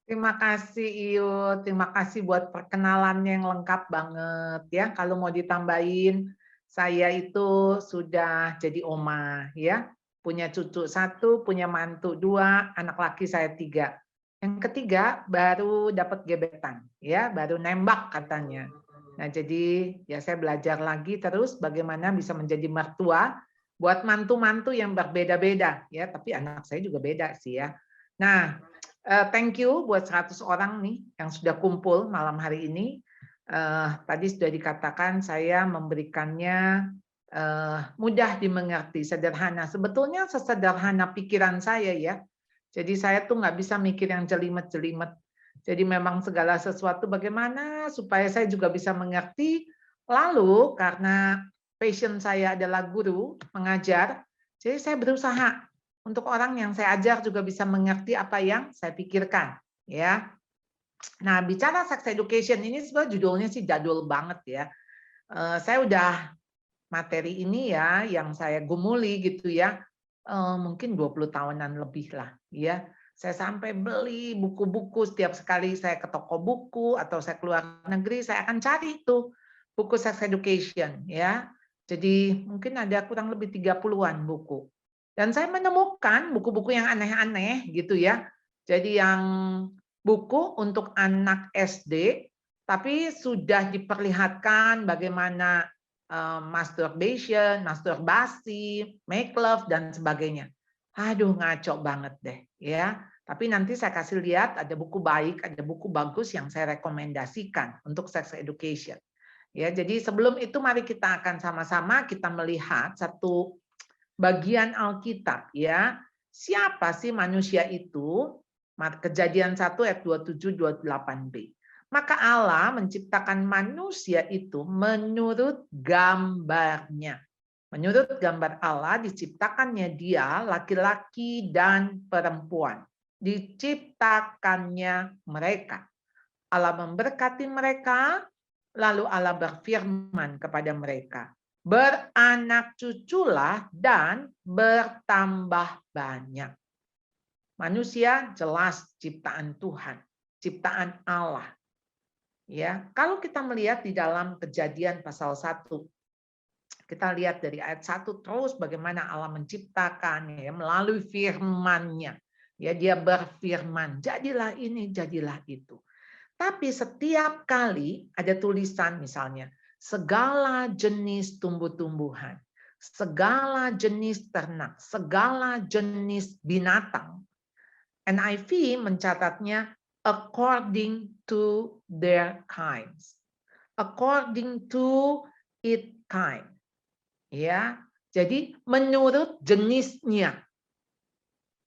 Terima kasih Iyo, terima kasih buat perkenalannya yang lengkap banget ya. Kalau mau ditambahin, saya itu sudah jadi oma ya, punya cucu satu, punya mantu dua, anak laki saya tiga. Yang ketiga baru dapat gebetan ya, baru nembak katanya. Nah jadi ya saya belajar lagi terus bagaimana bisa menjadi mertua buat mantu-mantu yang berbeda-beda ya, tapi anak saya juga beda sih ya. Nah, thank you buat 100 orang nih yang sudah kumpul malam hari ini. Tadi sudah dikatakan saya memberikannya mudah dimengerti, sederhana. Sebetulnya sesederhana pikiran saya ya. Jadi saya tuh nggak bisa mikir yang jelimet-jelimet. Jadi memang segala sesuatu bagaimana supaya saya juga bisa mengerti. Lalu karena passion saya adalah guru, mengajar, jadi saya berusaha untuk orang yang saya ajar juga bisa mengerti apa yang saya pikirkan, ya. Nah, bicara sex education ini sebenarnya judulnya sih jadul banget ya. Saya udah materi ini ya yang saya gumuli gitu ya, mungkin 20 tahunan lebih lah ya. Saya sampai beli buku-buku setiap sekali saya ke toko buku atau saya keluar negeri, saya akan cari tuh buku sex education ya. Jadi mungkin ada kurang lebih 30-an buku. Dan saya menemukan buku-buku yang aneh-aneh gitu ya. Jadi yang buku untuk anak SD, tapi sudah diperlihatkan bagaimana masturbation, masturbasi, make love dan sebagainya. Aduh ngaco banget deh ya. Tapi nanti saya kasih lihat ada buku baik, ada buku bagus yang saya rekomendasikan untuk sex education. Ya, jadi sebelum itu mari kita akan sama-sama kita melihat satu bagian Alkitab ya. Siapa sih manusia itu? Kejadian 1 ayat 27-28b. Maka Allah menciptakan manusia itu menurut gambarnya. Menurut gambar Allah diciptakannya dia laki-laki dan perempuan. Diciptakannya mereka. Allah memberkati mereka, lalu Allah berfirman kepada mereka, beranak cuculah dan bertambah banyak. Manusia jelas ciptaan Tuhan, ciptaan Allah. Ya, kalau kita melihat di dalam Kejadian pasal 1, kita lihat dari ayat 1 terus bagaimana Allah menciptakan ya melalui firman-Nya. Ya, dia berfirman, jadilah ini, jadilah itu. Tapi setiap kali ada tulisan misalnya, segala jenis tumbuh-tumbuhan, segala jenis ternak, segala jenis binatang. NIV mencatatnya according to their kinds. According to its kind. Ya. Jadi menurut jenisnya.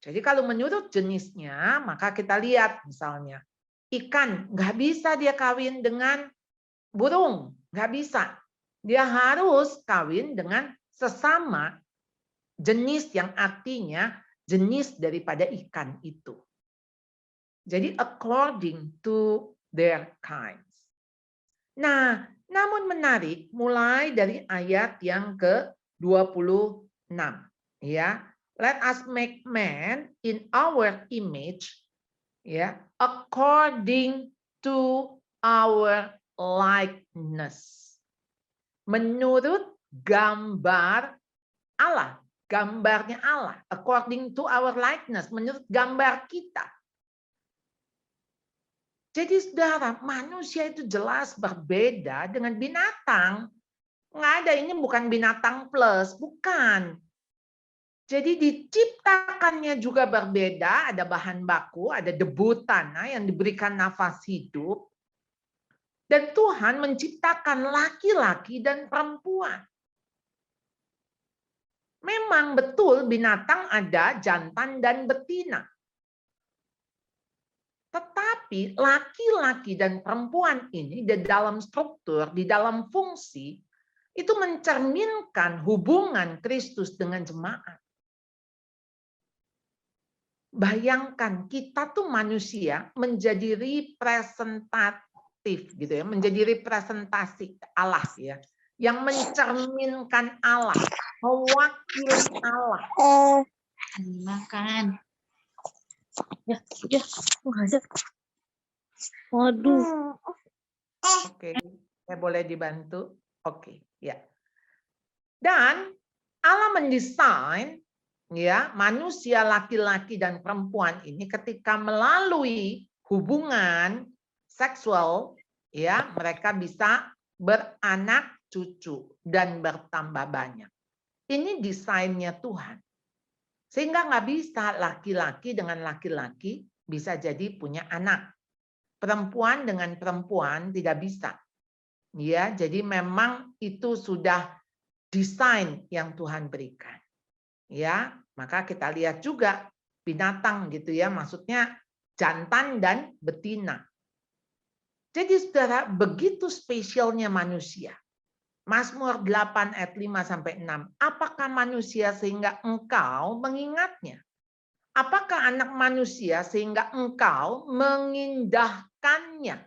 Jadi kalau menurut jenisnya, maka kita lihat misalnya ikan nggak bisa dia kawin dengan burung, nggak bisa. Dia harus kawin dengan sesama jenis yang artinya jenis daripada ikan itu. Jadi according to their kinds. Nah, namun menarik mulai dari ayat yang ke-26 ya. Let us make man in our image ya, according to our likeness. Menurut gambar Allah, gambarnya Allah, according to our likeness, menurut gambar kita. Jadi saudara, manusia itu jelas berbeda dengan binatang. Nggak ada, ini bukan binatang plus, bukan. Jadi diciptakannya juga berbeda, ada bahan baku, ada debu tanah yang diberikan nafas hidup. Dan Tuhan menciptakan laki-laki dan perempuan. Memang betul binatang ada jantan dan betina. Tetapi laki-laki dan perempuan ini di dalam struktur, di dalam fungsi, itu mencerminkan hubungan Kristus dengan jemaat. Bayangkan kita tuh manusia menjadi representatif gitu ya, menjadi representasi Allah ya, yang mencerminkan Allah, mewakili Allah. Makan. Ya, ada. Waduh. Oke, saya boleh dibantu? Oke, ya. Dan Allah mendesain ya manusia laki-laki dan perempuan ini ketika melalui hubungan seksual ya mereka bisa beranak cucu dan bertambah banyak. Ini desainnya Tuhan. Sehingga nggak bisa laki-laki dengan laki-laki bisa jadi punya anak. Perempuan dengan perempuan tidak bisa. Ya, jadi memang itu sudah desain yang Tuhan berikan. Ya, maka kita lihat juga binatang gitu ya, maksudnya jantan dan betina. Jadi Saudara, begitu spesialnya manusia. Mazmur 8 ayat 5 sampai 6. Apakah manusia sehingga engkau mengingatnya? Apakah anak manusia sehingga engkau mengindahkannya?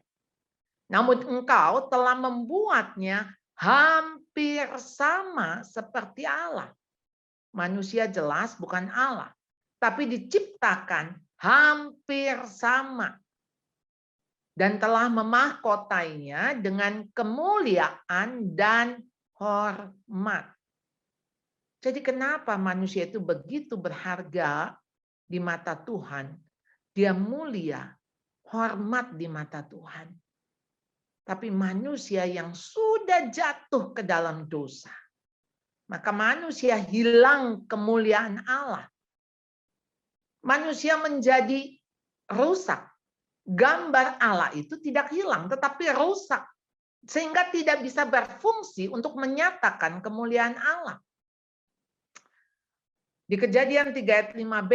Namun engkau telah membuatnya hampir sama seperti Allah. Manusia jelas bukan Allah, tapi diciptakan hampir sama. Dan telah memahkotainya dengan kemuliaan dan hormat. Jadi kenapa manusia itu begitu berharga di mata Tuhan? Dia mulia, hormat di mata Tuhan. Tapi manusia yang sudah jatuh ke dalam dosa, maka manusia hilang kemuliaan Allah. Manusia menjadi rusak. Gambar Allah itu tidak hilang, tetapi rusak. Sehingga tidak bisa berfungsi untuk menyatakan kemuliaan Allah. Di Kejadian 3 ayat 5b,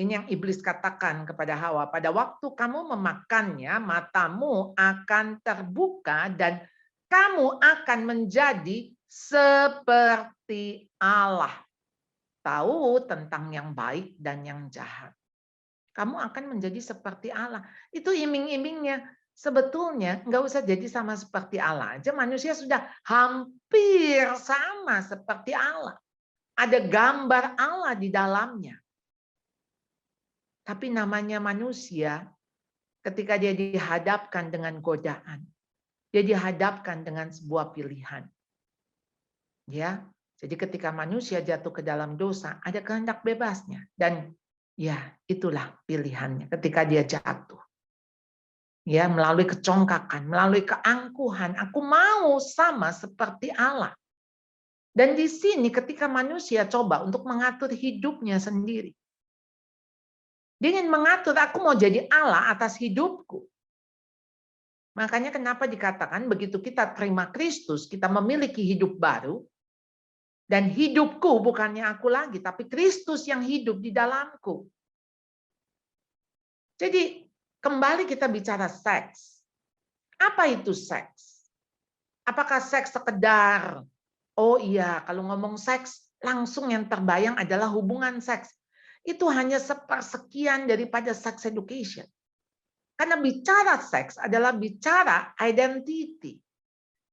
ini yang iblis katakan kepada Hawa, pada waktu kamu memakannya, matamu akan terbuka dan kamu akan menjadi seperti Allah. Tahu tentang yang baik dan yang jahat. Kamu akan menjadi seperti Allah. Itu iming-imingnya. Sebetulnya nggak usah jadi sama seperti Allah aja. Manusia sudah hampir sama seperti Allah. Ada gambar Allah di dalamnya. Tapi namanya manusia, ketika dia dihadapkan dengan godaan, dia dihadapkan dengan sebuah pilihan. Ya, jadi ketika manusia jatuh ke dalam dosa, ada kehendak bebasnya. Dan ya, itulah pilihannya ketika dia jatuh. Ya, melalui kecongkakan, melalui keangkuhan, aku mau sama seperti Allah. Dan di sini ketika manusia coba untuk mengatur hidupnya sendiri. Dia ingin mengatur, aku mau jadi Allah atas hidupku. Makanya kenapa dikatakan begitu kita terima Kristus, kita memiliki hidup baru, dan hidupku bukannya aku lagi, tapi Kristus yang hidup di dalamku. Jadi kembali kita bicara seks. Apa itu seks? Apakah seks sekedar, oh iya, kalau ngomong seks, langsung yang terbayang adalah hubungan seks. Itu hanya sepersekian daripada sex education. Karena bicara seks adalah bicara identity,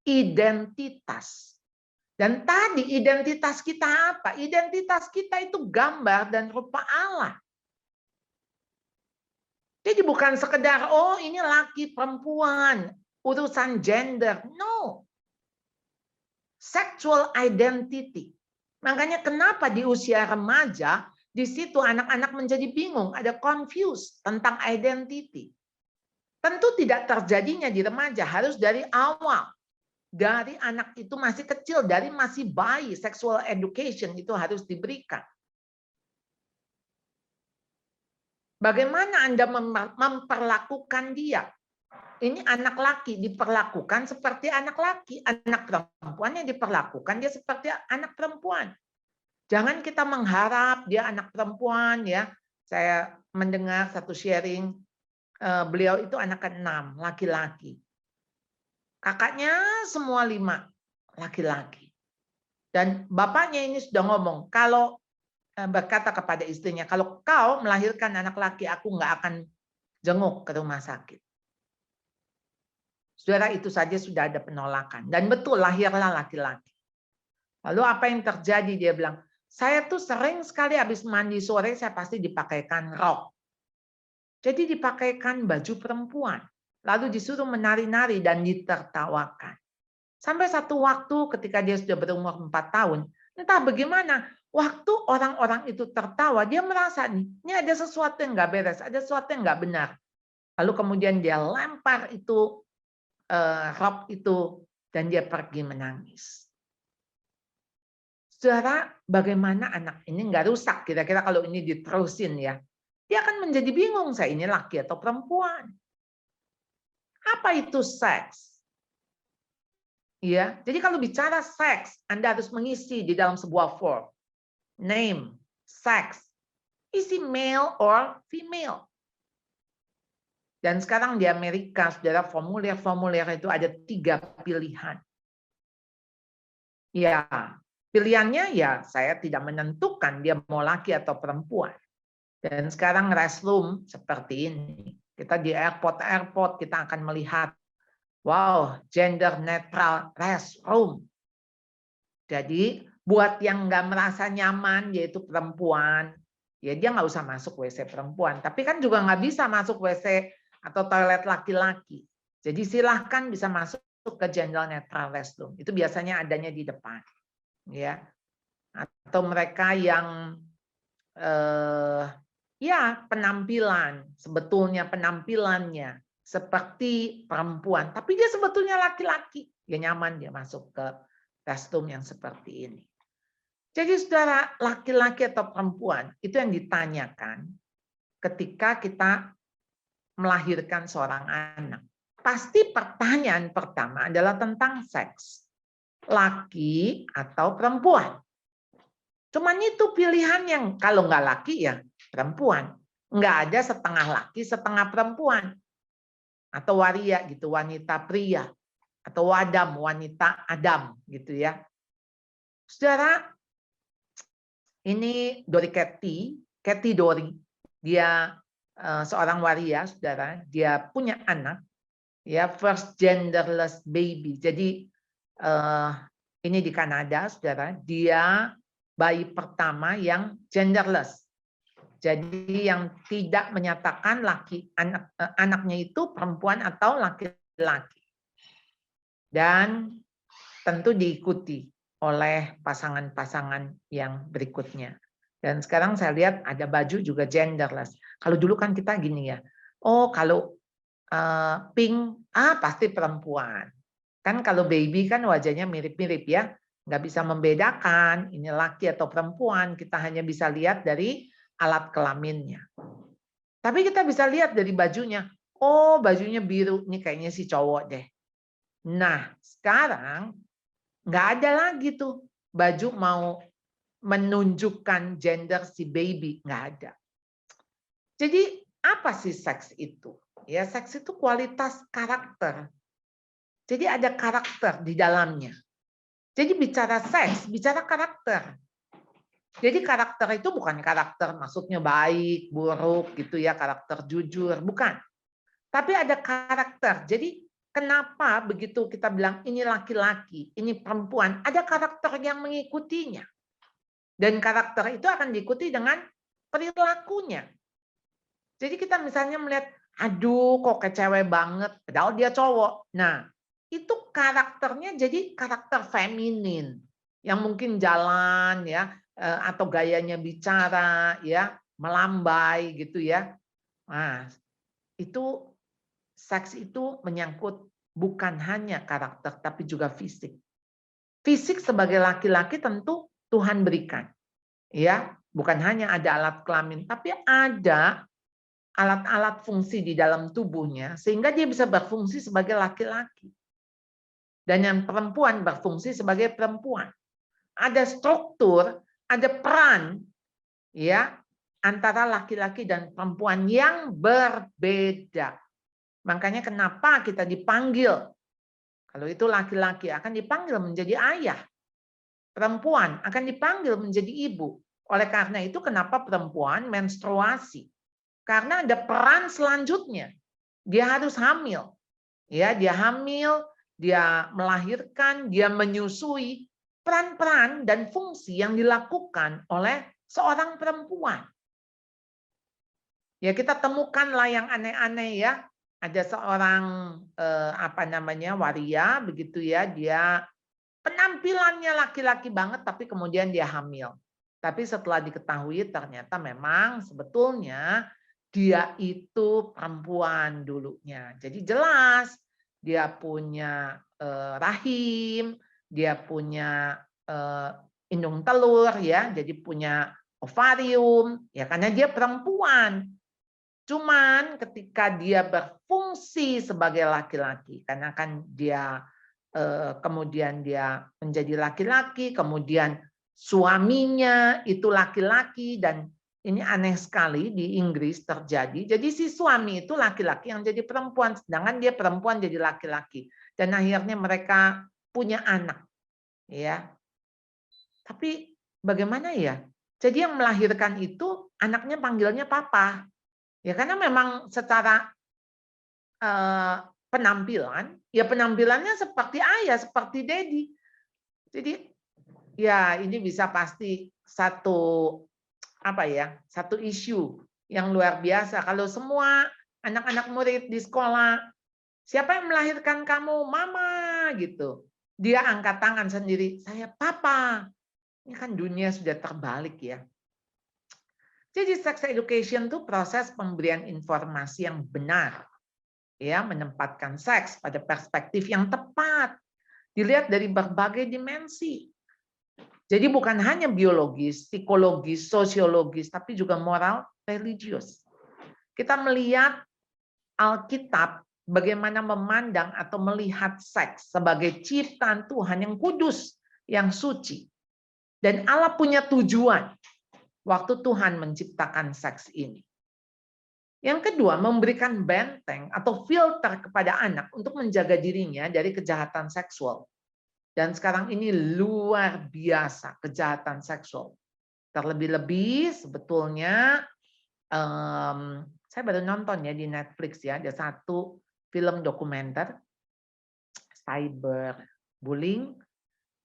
identitas. Dan tadi identitas kita apa? Identitas kita itu gambar dan rupa Allah. Jadi bukan sekedar, oh ini laki perempuan, urusan gender. No. Sexual identity. Makanya kenapa di usia remaja, di situ anak-anak menjadi bingung, ada confused tentang identity. Tentu tidak terjadinya di remaja, harus dari awal. Dari anak itu masih kecil, dari masih bayi, sexual education itu harus diberikan. Bagaimana Anda memperlakukan dia? Ini anak laki diperlakukan seperti anak laki, anak perempuan yang diperlakukan dia seperti anak perempuan. Jangan kita mengharap dia anak perempuan ya. Saya mendengar satu sharing, beliau itu anak ke-6, laki-laki. Kakaknya semua 5 laki-laki. Dan bapaknya ini sudah ngomong, kalau berkata kepada istrinya, kalau kau melahirkan anak laki, aku nggak akan jenguk ke rumah sakit. Saudara, itu saja sudah ada penolakan. Dan betul, lahirlah laki-laki. Lalu apa yang terjadi? Dia bilang, saya tuh sering sekali habis mandi sore, saya pasti dipakaikan rok. Jadi dipakaikan baju perempuan. lalu disuruh menari-nari dan ditertawakan. Sampai satu waktu ketika dia sudah berumur 4 tahun, entah bagaimana, waktu orang-orang itu tertawa, dia merasa nih, ini ada sesuatu yang nggak beres, ada sesuatu yang nggak benar. Lalu kemudian dia lempar itu rok itu dan dia pergi menangis. Saudara, bagaimana anak ini nggak rusak kira-kira kalau ini diterusin ya? Dia akan menjadi bingung, saya ini laki atau perempuan. Apa itu seks? Ya, jadi kalau bicara seks, Anda harus mengisi di dalam sebuah form. Name, sex, isi male or female. Dan sekarang di Amerika, saudara, formulir-formulir itu ada 3 pilihan. Ya, pilihannya ya saya tidak menentukan dia mau laki atau perempuan. Dan sekarang restroom seperti ini. Kita di airport kita akan melihat, wow, gender neutral restroom. Jadi buat yang nggak merasa nyaman yaitu perempuan, ya dia nggak usah masuk WC perempuan. Tapi kan juga nggak bisa masuk WC atau toilet laki-laki. Jadi silahkan bisa masuk ke gender neutral restroom. Itu biasanya adanya di depan, ya. Atau mereka yang ya penampilan, sebetulnya penampilannya seperti perempuan, tapi dia sebetulnya laki-laki. Dia nyaman dia masuk ke restroom yang seperti ini. Jadi saudara, laki-laki atau perempuan itu yang ditanyakan ketika kita melahirkan seorang anak. Pasti pertanyaan pertama adalah tentang seks. Laki atau perempuan. Cuman itu pilihan yang kalau nggak laki ya perempuan. Nggak ada setengah laki, setengah perempuan. Atau waria gitu, wanita pria. Atau wadam, wanita adam gitu ya. Saudara, ini Dori Katy Dori. Dia seorang waria, saudara. Dia punya anak, ya first genderless baby. Jadi ini di Kanada, saudara. Dia bayi pertama yang genderless. Jadi yang tidak menyatakan anaknya itu perempuan atau laki-laki. Dan tentu diikuti oleh pasangan-pasangan yang berikutnya. Dan sekarang saya lihat ada baju juga genderless. Kalau dulu kan kita gini ya, oh kalau pink, pasti perempuan. Kan kalau baby kan wajahnya mirip-mirip ya, nggak bisa membedakan ini laki atau perempuan. Kita hanya bisa lihat dari alat kelaminnya. Tapi kita bisa lihat dari bajunya, oh bajunya biru, ini kayaknya si cowok deh. Nah sekarang nggak ada lagi tuh baju mau menunjukkan gender si baby, nggak ada. Jadi apa sih seks itu? Ya seks itu kualitas karakter. Jadi ada karakter di dalamnya. Jadi bicara seks, bicara karakter. Jadi karakter itu bukan karakter maksudnya baik, buruk gitu ya, karakter jujur, bukan. Tapi ada karakter. Jadi kenapa begitu kita bilang ini laki-laki, ini perempuan, ada karakter yang mengikutinya. Dan karakter itu akan diikuti dengan perilakunya. Jadi kita misalnya melihat, aduh kok kecewe banget, padahal dia cowok. Nah, itu karakternya jadi karakter feminin yang mungkin jalan ya atau gayanya bicara ya, melambai gitu ya. Nah, itu seks itu menyangkut bukan hanya karakter tapi juga fisik. Fisik sebagai laki-laki tentu Tuhan berikan. Ya, bukan hanya ada alat kelamin tapi ada alat-alat fungsi di dalam tubuhnya sehingga dia bisa berfungsi sebagai laki-laki. Dan yang perempuan berfungsi sebagai perempuan. Ada struktur, ada peran ya antara laki-laki dan perempuan yang berbeda. Makanya kenapa kita dipanggil, kalau itu laki-laki akan dipanggil menjadi ayah. Perempuan akan dipanggil menjadi ibu. Oleh karena itu kenapa perempuan menstruasi? Karena ada peran selanjutnya. Dia harus hamil. Ya, dia hamil, dia melahirkan, dia menyusui. Peran-peran dan fungsi yang dilakukan oleh seorang perempuan. Ya kita temukanlah yang aneh-aneh ya. ada seorang apa namanya waria begitu ya, dia penampilannya laki-laki banget tapi kemudian dia hamil. Tapi setelah diketahui ternyata memang sebetulnya dia itu perempuan dulunya. Jadi jelas dia punya rahim, dia punya indung telur ya, jadi punya ovarium ya karena dia perempuan. Cuman ketika dia berfungsi sebagai laki-laki, karena kan dia kemudian dia menjadi laki-laki, kemudian suaminya itu laki-laki, dan ini aneh sekali di Inggris terjadi. Jadi si suami itu laki-laki yang jadi perempuan, sedangkan dia perempuan jadi laki-laki. Dan akhirnya mereka punya anak, ya. Tapi bagaimana ya? Jadi yang melahirkan itu anaknya panggilnya papa. Ya karena memang secara penampilan, ya penampilannya seperti ayah, seperti daddy. Jadi ya ini bisa pasti satu apa ya, satu isu yang luar biasa. Kalau semua anak-anak murid di sekolah, siapa yang melahirkan kamu? Mama gitu. Dia angkat tangan sendiri, saya papa. Ini kan dunia sudah terbalik ya. Jadi sex education itu proses pemberian informasi yang benar, ya, menempatkan seks pada perspektif yang tepat, dilihat dari berbagai dimensi. Jadi bukan hanya biologis, psikologis, sosiologis, tapi juga moral, religius. Kita melihat Alkitab bagaimana memandang atau melihat seks sebagai ciptaan Tuhan yang kudus, yang suci. Dan Allah punya tujuan waktu Tuhan menciptakan seks ini. Yang kedua, memberikan benteng atau filter kepada anak untuk menjaga dirinya dari kejahatan seksual. Dan sekarang ini luar biasa kejahatan seksual. Terlebih-lebih sebetulnya, saya baru nonton ya di Netflix ya, ada satu film dokumenter cyberbullying,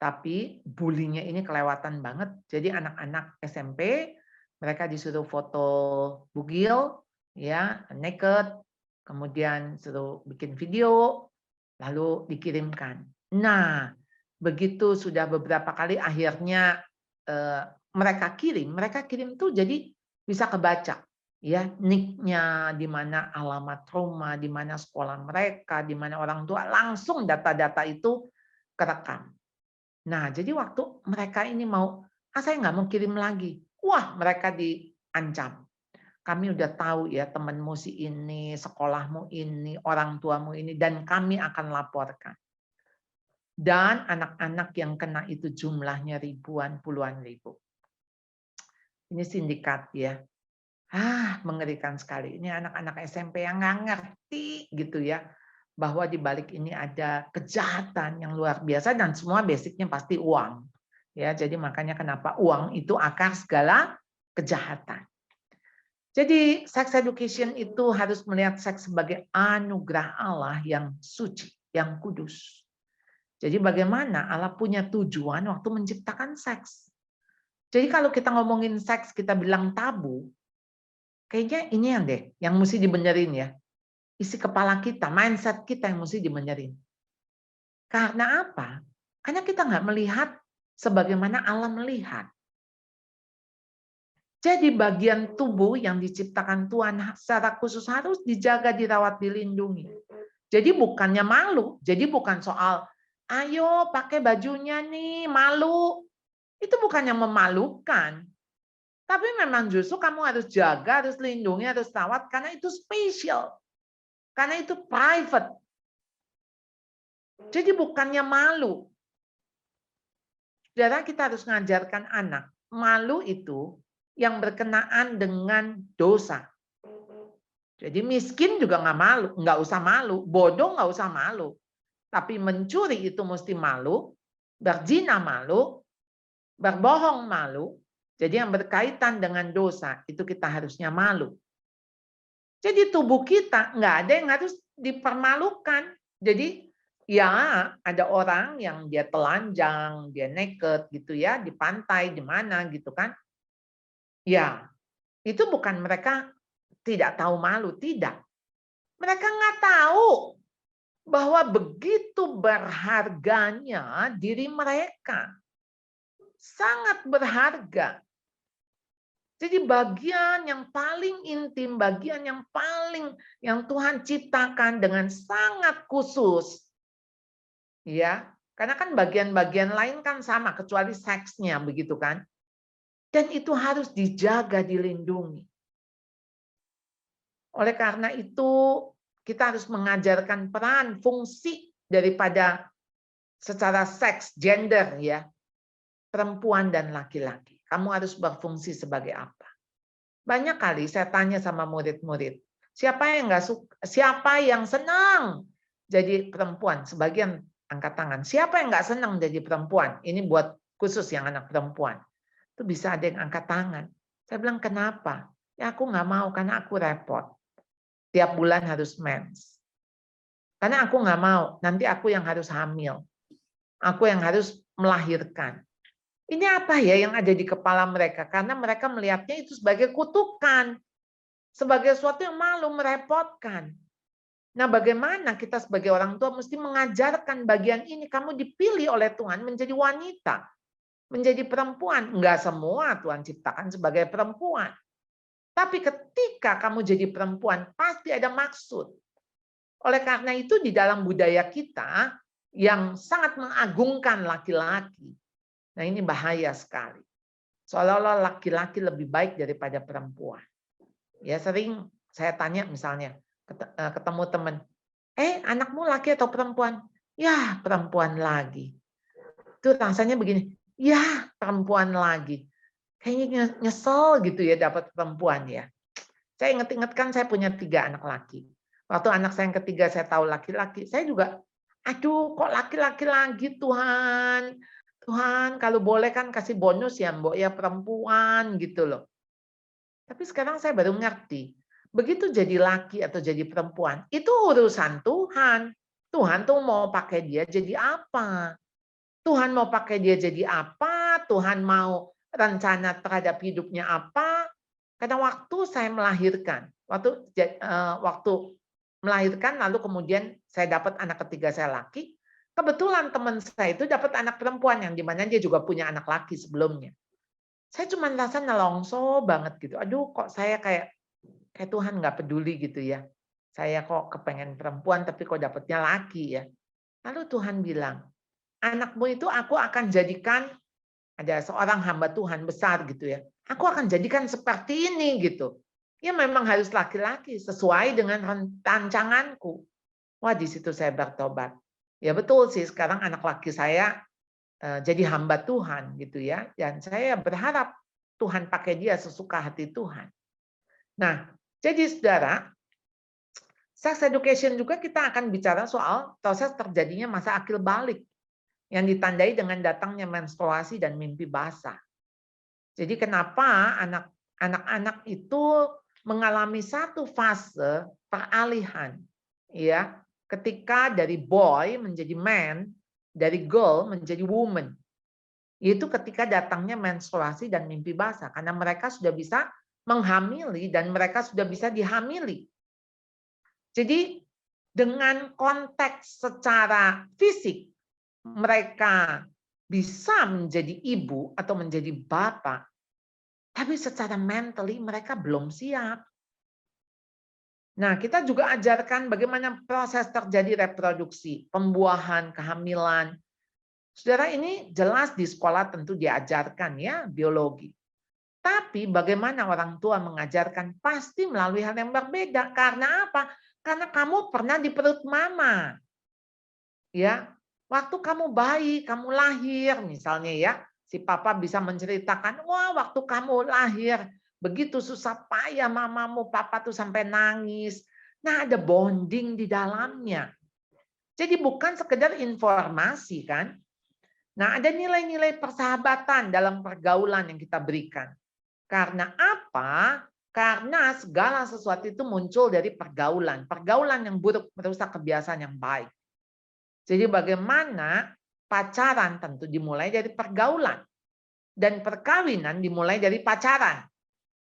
tapi bullyingnya ini kelewatan banget. Jadi anak-anak SMP mereka disuruh foto bugil, ya, naked, kemudian suruh bikin video, lalu dikirimkan. Nah, begitu sudah beberapa kali akhirnya mereka kirim tuh jadi bisa kebaca, ya, nick-nya, di mana alamat rumah, di mana sekolah mereka, di mana orang tua, langsung data-data itu kerekam. Nah, jadi waktu mereka ini mau, saya nggak mau kirim lagi. Wah, mereka diancam. Kami udah tahu ya temanmu si ini, sekolahmu ini, orang tuamu ini, dan kami akan laporkan. Dan anak-anak yang kena itu jumlahnya ribuan, puluhan ribu. Ini sindikat ya. Mengerikan sekali. Ini anak-anak SMP yang nggak ngerti gitu ya, bahwa di balik ini ada kejahatan yang luar biasa dan semua basicnya pasti uang. Ya, jadi makanya kenapa uang itu akar segala kejahatan. Jadi sex education itu harus melihat seks sebagai anugerah Allah yang suci, yang kudus. Jadi bagaimana Allah punya tujuan waktu menciptakan seks. Jadi kalau kita ngomongin seks kita bilang tabu, kayaknya ini yang mesti dibenerin ya. Isi kepala kita, mindset kita yang mesti dibenerin. Karena apa? Karena kita nggak melihat sebagaimana Allah melihat. Jadi bagian tubuh yang diciptakan Tuhan secara khusus harus dijaga, dirawat, dilindungi. Jadi bukannya malu, jadi bukan soal, ayo pakai bajunya nih, malu. Itu bukan yang memalukan. Tapi memang justru kamu harus jaga, harus lindungi, harus rawat, karena itu spesial. Karena itu private. Jadi bukannya malu. Saudara, kita harus mengajarkan anak. Malu itu yang berkenaan dengan dosa. Jadi miskin juga nggak malu, nggak usah malu. Bodoh nggak usah malu. Tapi mencuri itu mesti malu, berzina malu, berbohong malu. Jadi yang berkaitan dengan dosa itu kita harusnya malu. Jadi tubuh kita nggak ada yang harus dipermalukan. Jadi ya ada orang yang dia telanjang, dia naked gitu ya, di pantai, di mana gitu kan. Ya, itu bukan mereka tidak tahu malu, tidak. Mereka nggak tahu bahwa begitu berharganya diri mereka. Sangat berharga. Jadi bagian yang paling intim, bagian yang paling yang Tuhan ciptakan dengan sangat khusus. Ya, karena kan bagian-bagian lain kan sama kecuali seksnya begitu kan. Dan itu harus dijaga, dilindungi. Oleh karena itu kita harus mengajarkan peran, fungsi daripada secara seks, gender ya, perempuan dan laki-laki. Kamu harus berfungsi sebagai apa? Banyak kali saya tanya sama murid-murid, siapa yang nggak suka, siapa yang senang jadi perempuan? Sebagian angkat tangan. Siapa yang nggak senang jadi perempuan? Ini buat khusus yang anak perempuan. Itu bisa ada yang angkat tangan. Saya bilang kenapa? Ya aku nggak mau karena aku repot. Tiap bulan harus mens. Karena aku nggak mau, nanti aku yang harus hamil. Aku yang harus melahirkan. Ini apa ya yang ada di kepala mereka? Karena mereka melihatnya itu sebagai kutukan. Sebagai sesuatu yang malu, merepotkan. Nah bagaimana kita sebagai orang tua mesti mengajarkan bagian ini. Kamu dipilih oleh Tuhan menjadi wanita. Menjadi perempuan. Enggak semua Tuhan ciptakan sebagai perempuan. Tapi ketika kamu jadi perempuan, pasti ada maksud. Oleh karena itu di dalam budaya kita yang sangat mengagungkan laki-laki. Nah ini bahaya sekali. Seolah-olah laki-laki lebih baik daripada perempuan. Ya sering saya tanya misalnya, ketemu teman, anakmu laki atau perempuan? Ya perempuan lagi. Itu rasanya begini, ya perempuan lagi. Kayaknya nyesel gitu ya dapat perempuan ya. Saya ingat-ingat kan saya punya 3 anak laki. Waktu anak saya yang ketiga saya tahu laki-laki, saya juga, aduh kok laki-laki lagi Tuhan. Tuhan kalau boleh kan kasih bonus ya Mbok ya perempuan gitu loh. Tapi sekarang saya baru ngerti, begitu jadi laki atau jadi perempuan, itu urusan Tuhan. Tuhan tuh mau pakai dia jadi apa? Tuhan mau pakai dia jadi apa? Tuhan mau rencana terhadap hidupnya apa? Karena waktu saya melahirkan, waktu melahirkan lalu kemudian saya dapat anak ketiga saya laki, kebetulan teman saya itu dapat anak perempuan yang dimana dia juga punya anak laki sebelumnya. Saya cuma rasa nelongso banget gitu. Aduh, kok saya kayak Tuhan nggak peduli gitu ya. Saya kok kepengen perempuan tapi kok dapatnya laki ya. Lalu Tuhan bilang, anakmu itu aku akan jadikan ada seorang hamba Tuhan besar gitu ya. Aku akan jadikan seperti ini gitu. Ya memang harus laki-laki sesuai dengan rancanganku. Wah di situ saya bertobat. Ya betul sih sekarang anak laki saya jadi hamba Tuhan gitu ya. Dan saya berharap Tuhan pakai dia sesuka hati Tuhan. Nah, jadi saudara, sex education juga kita akan bicara soal proses terjadinya masa akil balik yang ditandai dengan datangnya menstruasi dan mimpi basah. Jadi kenapa anak-anak itu mengalami satu fase peralihan ya, ketika dari boy menjadi man, dari girl menjadi woman. Itu ketika datangnya menstruasi dan mimpi basah karena mereka sudah bisa menghamili dan mereka sudah bisa dihamili. Jadi dengan konteks secara fisik mereka bisa menjadi ibu atau menjadi bapak, tapi secara mentally mereka belum siap. Nah, kita juga ajarkan bagaimana proses terjadi reproduksi, pembuahan, kehamilan. Saudara, ini jelas di sekolah tentu diajarkan ya, biologi. Tapi bagaimana orang tua mengajarkan pasti melalui hal yang berbeda. Karena apa? Karena kamu pernah di perut mama. Ya, waktu kamu bayi, kamu lahir misalnya ya, si papa bisa menceritakan, wah waktu kamu lahir begitu susah payah mamamu, papa tuh sampai nangis. Nah, ada bonding di dalamnya. Jadi bukan sekedar informasi kan. Nah, ada nilai-nilai persahabatan dalam pergaulan yang kita berikan. Karena apa? Karena segala sesuatu itu muncul dari pergaulan. Pergaulan yang buruk merusak kebiasaan yang baik. Jadi bagaimana pacaran tentu dimulai dari pergaulan. Dan perkawinan dimulai dari pacaran.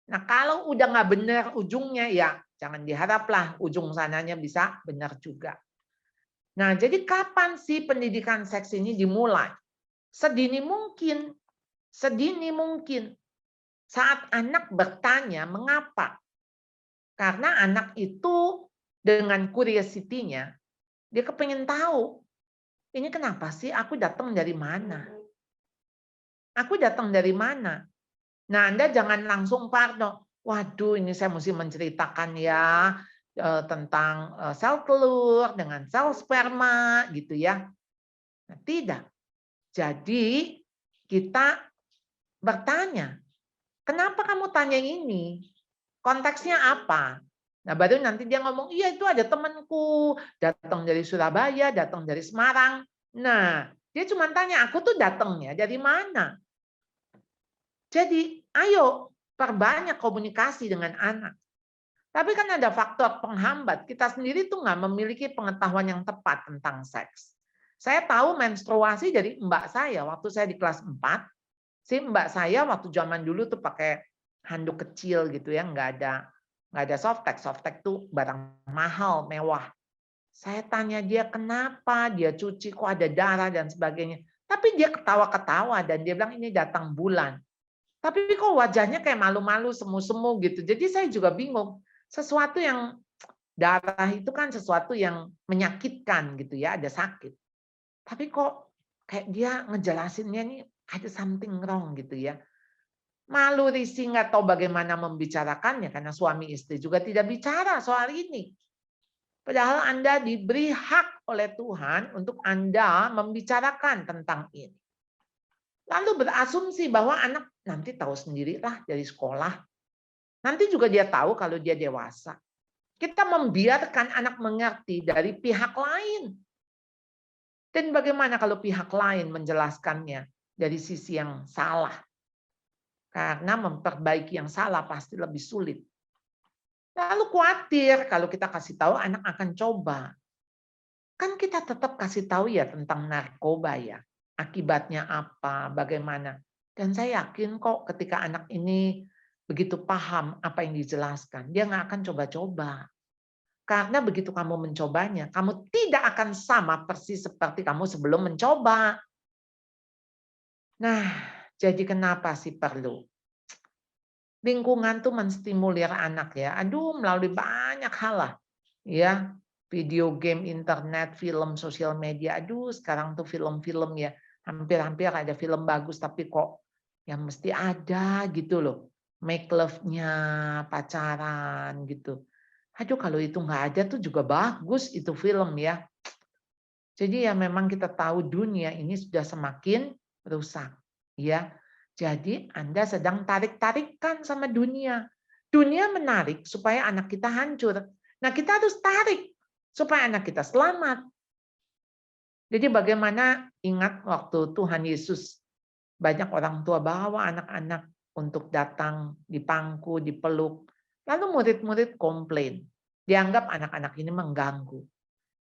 Nah kalau udah nggak benar ujungnya ya Jangan diharaplah ujung sananya bisa benar juga. Nah, jadi kapan sih pendidikan seks ini dimulai? Sedini mungkin. Sedini mungkin. Saat anak bertanya mengapa. Karena anak itu dengan curiosity-nya, dia kepengen tahu. Ini kenapa sih aku datang dari mana? Aku datang dari mana? Nah, Anda jangan langsung parno. Waduh, ini saya mesti menceritakan ya tentang sel telur dengan sel sperma gitu ya. Nah, tidak. Jadi kita bertanya, kenapa kamu tanya ini? Konteksnya apa? Nah, baru nanti dia ngomong, iya itu ada temanku, datang dari Surabaya, datang dari Semarang. Nah, dia cuma tanya, aku tuh datangnya dari mana? Jadi, ayo perbanyak komunikasi dengan anak. Tapi kan ada faktor penghambat. Kita sendiri tuh nggak memiliki pengetahuan yang tepat tentang seks. Saya tahu menstruasi dari mbak saya waktu saya di kelas 4. Si mbak saya waktu zaman dulu tuh pakai handuk kecil gitu ya, nggak ada softtek. Softtek tuh barang mahal, mewah. Saya tanya dia kenapa dia cuci kok ada darah dan sebagainya. Tapi dia ketawa-ketawa dan dia bilang ini datang bulan. Tapi kok wajahnya kayak malu-malu, semu-semu gitu. Jadi saya juga bingung. Sesuatu yang darah itu kan sesuatu yang menyakitkan gitu ya, ada sakit. Tapi kok kayak dia ngejelasinnya nih ada something wrong gitu ya. Malu, risih, nggak tahu bagaimana membicarakannya karena suami istri juga tidak bicara soal ini. Padahal Anda diberi hak oleh Tuhan untuk Anda membicarakan tentang ini. Lalu berasumsi bahwa anak nanti tahu sendirilah dari sekolah. Nanti juga dia tahu kalau dia dewasa. Kita membiarkan anak mengerti dari pihak lain. Dan bagaimana kalau pihak lain menjelaskannya dari sisi yang salah? Karena memperbaiki yang salah pasti lebih sulit. Lalu khawatir kalau kita kasih tahu anak akan coba. Kan kita tetap kasih tahu ya tentang narkoba ya. Akibatnya apa, bagaimana. Dan saya yakin kok ketika anak ini begitu paham apa yang dijelaskan, dia nggak akan coba-coba. Karena begitu kamu mencobanya, kamu tidak akan sama persis seperti kamu sebelum mencoba. Nah, jadi kenapa sih perlu? Lingkungan tuh menstimulir anak ya. Aduh, melalui banyak hal lah. Ya, video game, internet, film, sosial media. Aduh, sekarang tuh film-film ya. Hampir-hampir ada film bagus, tapi kok yang mesti ada gitu loh. Make love-nya, pacaran gitu. Aduh, kalau itu nggak ada tuh juga bagus itu film ya. Jadi ya memang kita tahu dunia ini sudah semakin rusak. Ya, jadi Anda sedang tarik-tarikan sama dunia. Dunia menarik supaya anak kita hancur. Nah, kita harus tarik supaya anak kita selamat. Jadi bagaimana ingat waktu Tuhan Yesus banyak orang tua bawa anak-anak untuk datang dipangku, dipeluk. Lalu murid-murid komplain. Dianggap anak-anak ini mengganggu.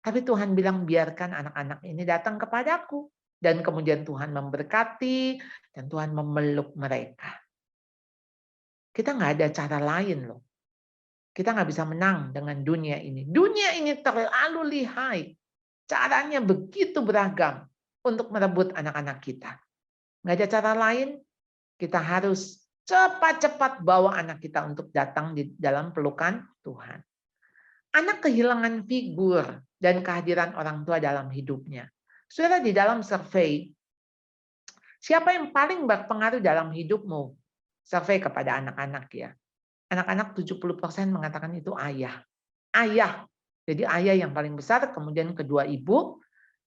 Tapi Tuhan bilang biarkan anak-anak ini datang kepadaku. Dan kemudian Tuhan memberkati dan Tuhan memeluk mereka. Kita nggak ada cara lain loh. Kita nggak bisa menang dengan dunia ini. Dunia ini terlalu lihai. Caranya begitu beragam untuk merebut anak-anak kita. Nggak ada cara lain, kita harus cepat-cepat bawa anak kita untuk datang di dalam pelukan Tuhan. Anak kehilangan figur dan kehadiran orang tua dalam hidupnya. Saudara, di dalam survei, siapa yang paling berpengaruh dalam hidupmu? Survei kepada anak-anak ya. Anak-anak 70% mengatakan itu ayah. Ayah. Jadi ayah yang paling besar, kemudian kedua ibu,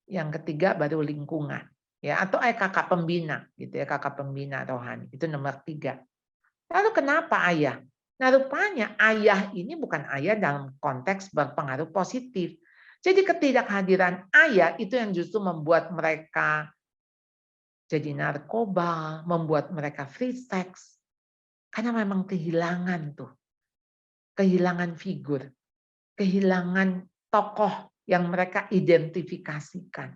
yang ketiga baru lingkungan. Ya, atau kakak pembina gitu ya, kakak pembina rohani. Itu nomor 3. Lalu kenapa ayah? Nah, rupanya ayah ini bukan ayah dalam konteks berpengaruh positif. Jadi ketidakhadiran ayah itu yang justru membuat mereka jadi narkoba, membuat mereka free sex. Karena memang kehilangan tuh. Kehilangan figur. Kehilangan tokoh yang mereka identifikasikan.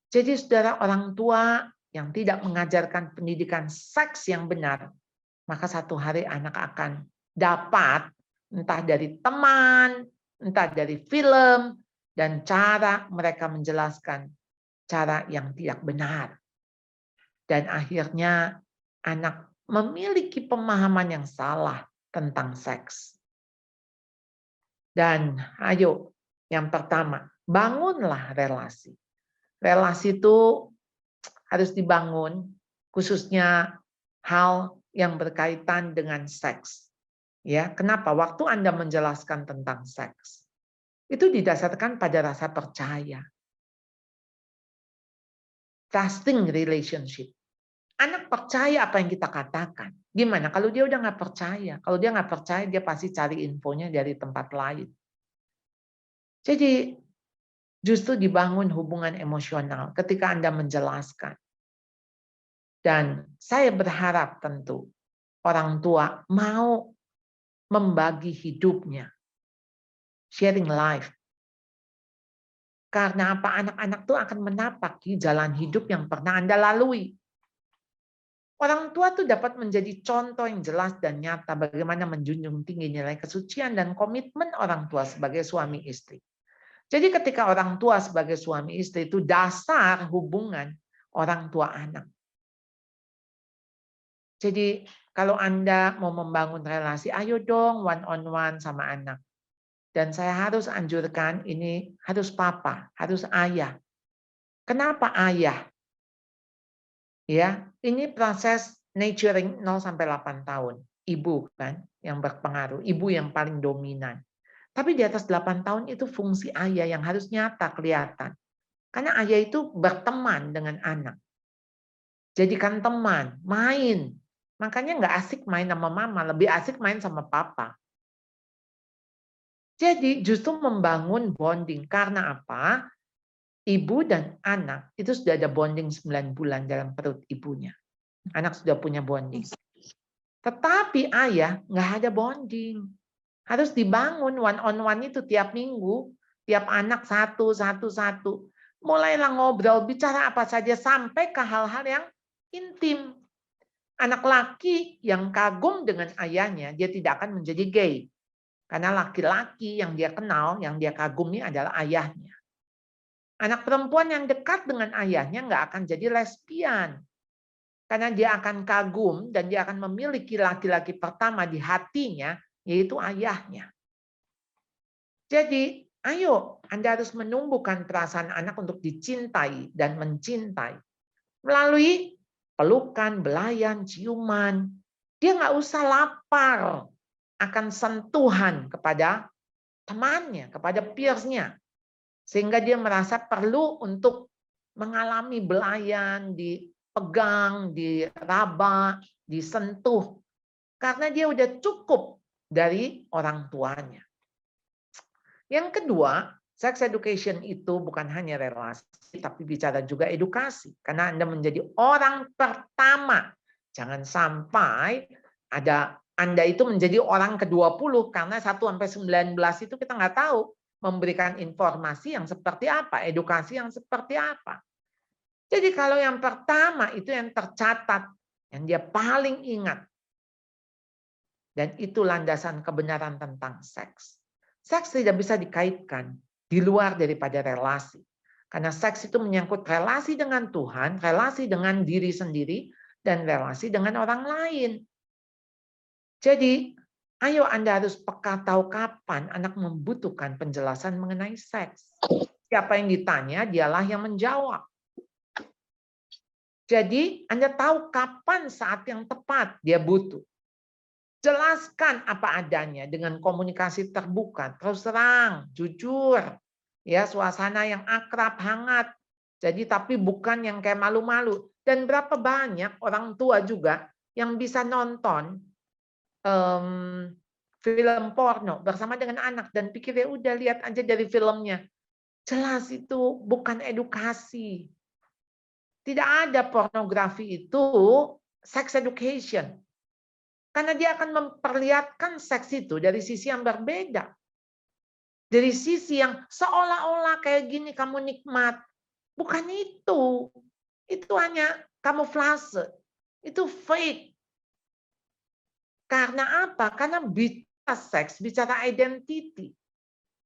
Jadi saudara, orang tua yang tidak mengajarkan pendidikan seks yang benar, maka satu hari anak akan dapat entah dari teman, entah dari film, dan cara mereka menjelaskan cara yang tidak benar. Dan akhirnya anak memiliki pemahaman yang salah tentang seks. Dan ayo, yang pertama, bangunlah relasi. Relasi itu harus dibangun, khususnya hal yang berkaitan dengan seks. Ya, kenapa? Waktu Anda menjelaskan tentang seks, itu didasarkan pada rasa percaya. Trusting relationship. Anak percaya apa yang kita katakan. Gimana kalau dia udah nggak percaya? Kalau dia nggak percaya, dia pasti cari infonya dari tempat lain. Jadi justru dibangun hubungan emosional ketika Anda menjelaskan. Dan saya berharap tentu orang tua mau membagi hidupnya, sharing life. Karena apa? Anak-anak tuh akan menapaki jalan hidup yang pernah Anda lalui. Orang tua tuh dapat menjadi contoh yang jelas dan nyata bagaimana menjunjung tinggi nilai kesucian dan komitmen orang tua sebagai suami istri. Jadi ketika orang tua sebagai suami istri itu dasar hubungan orang tua anak. Jadi kalau Anda mau membangun relasi, ayo dong one on one sama anak. Dan saya harus anjurkan ini harus papa, harus ayah. Kenapa ayah? Ya, ini proses nurturing 0 sampai 8 tahun. Ibu kan yang berpengaruh, ibu yang paling dominan. Tapi di atas 8 tahun itu fungsi ayah yang harus nyata kelihatan. Karena ayah itu berteman dengan anak. Jadikan teman, main. Makanya nggak asik main sama mama, lebih asik main sama papa. Jadi justru membangun bonding. Karena apa? Ibu dan anak itu sudah ada bonding 9 bulan dalam perut ibunya. Anak sudah punya bonding. Tetapi ayah nggak ada bonding. Harus dibangun one on one itu tiap minggu. Tiap anak satu. Mulailah ngobrol, bicara apa saja sampai ke hal-hal yang intim. Anak laki yang kagum dengan ayahnya, dia tidak akan menjadi gay. Karena laki-laki yang dia kenal, yang dia kagumi adalah ayahnya. Anak perempuan yang dekat dengan ayahnya nggak akan jadi lesbian. Karena dia akan kagum dan dia akan memiliki laki-laki pertama di hatinya, yaitu ayahnya. Jadi, ayo Anda harus menumbuhkan perasaan anak untuk dicintai dan mencintai. Melalui pelukan, belayan, ciuman. Dia nggak usah lapar akan sentuhan kepada temannya, kepada peersnya. Sehingga dia merasa perlu untuk mengalami belayan, dipegang, diraba, disentuh. Karena dia udah cukup dari orang tuanya. Yang kedua, sex education itu bukan hanya relasi, tapi bicara juga edukasi. Karena Anda menjadi orang pertama. Jangan sampai Anda itu menjadi orang ke-20 karena 1-19 itu kita nggak tahu memberikan informasi yang seperti apa, edukasi yang seperti apa. Jadi kalau yang pertama itu yang tercatat, yang dia paling ingat. Dan itu landasan kebenaran tentang seks. Seks tidak bisa dikaitkan di luar daripada relasi. Karena seks itu menyangkut relasi dengan Tuhan, relasi dengan diri sendiri, dan relasi dengan orang lain. Jadi, ayo Anda harus peka tahu kapan anak membutuhkan penjelasan mengenai seks. Siapa yang ditanya, dialah yang menjawab. Jadi, Anda tahu kapan saat yang tepat dia butuh. Jelaskan apa adanya dengan komunikasi terbuka, terus terang, jujur. Ya, suasana yang akrab, hangat. Jadi tapi bukan yang kayak malu-malu. Dan berapa banyak orang tua juga yang bisa nonton film porno bersama dengan anak dan pikir ya udah lihat aja dari filmnya. Jelas itu bukan edukasi. Tidak ada pornografi itu sex education. Karena dia akan memperlihatkan seks itu dari sisi yang berbeda. Dari sisi yang seolah-olah kayak gini kamu nikmat. Bukan itu. Itu hanya kamuflase. Itu fake. Karena apa? Karena seks, bicara identity.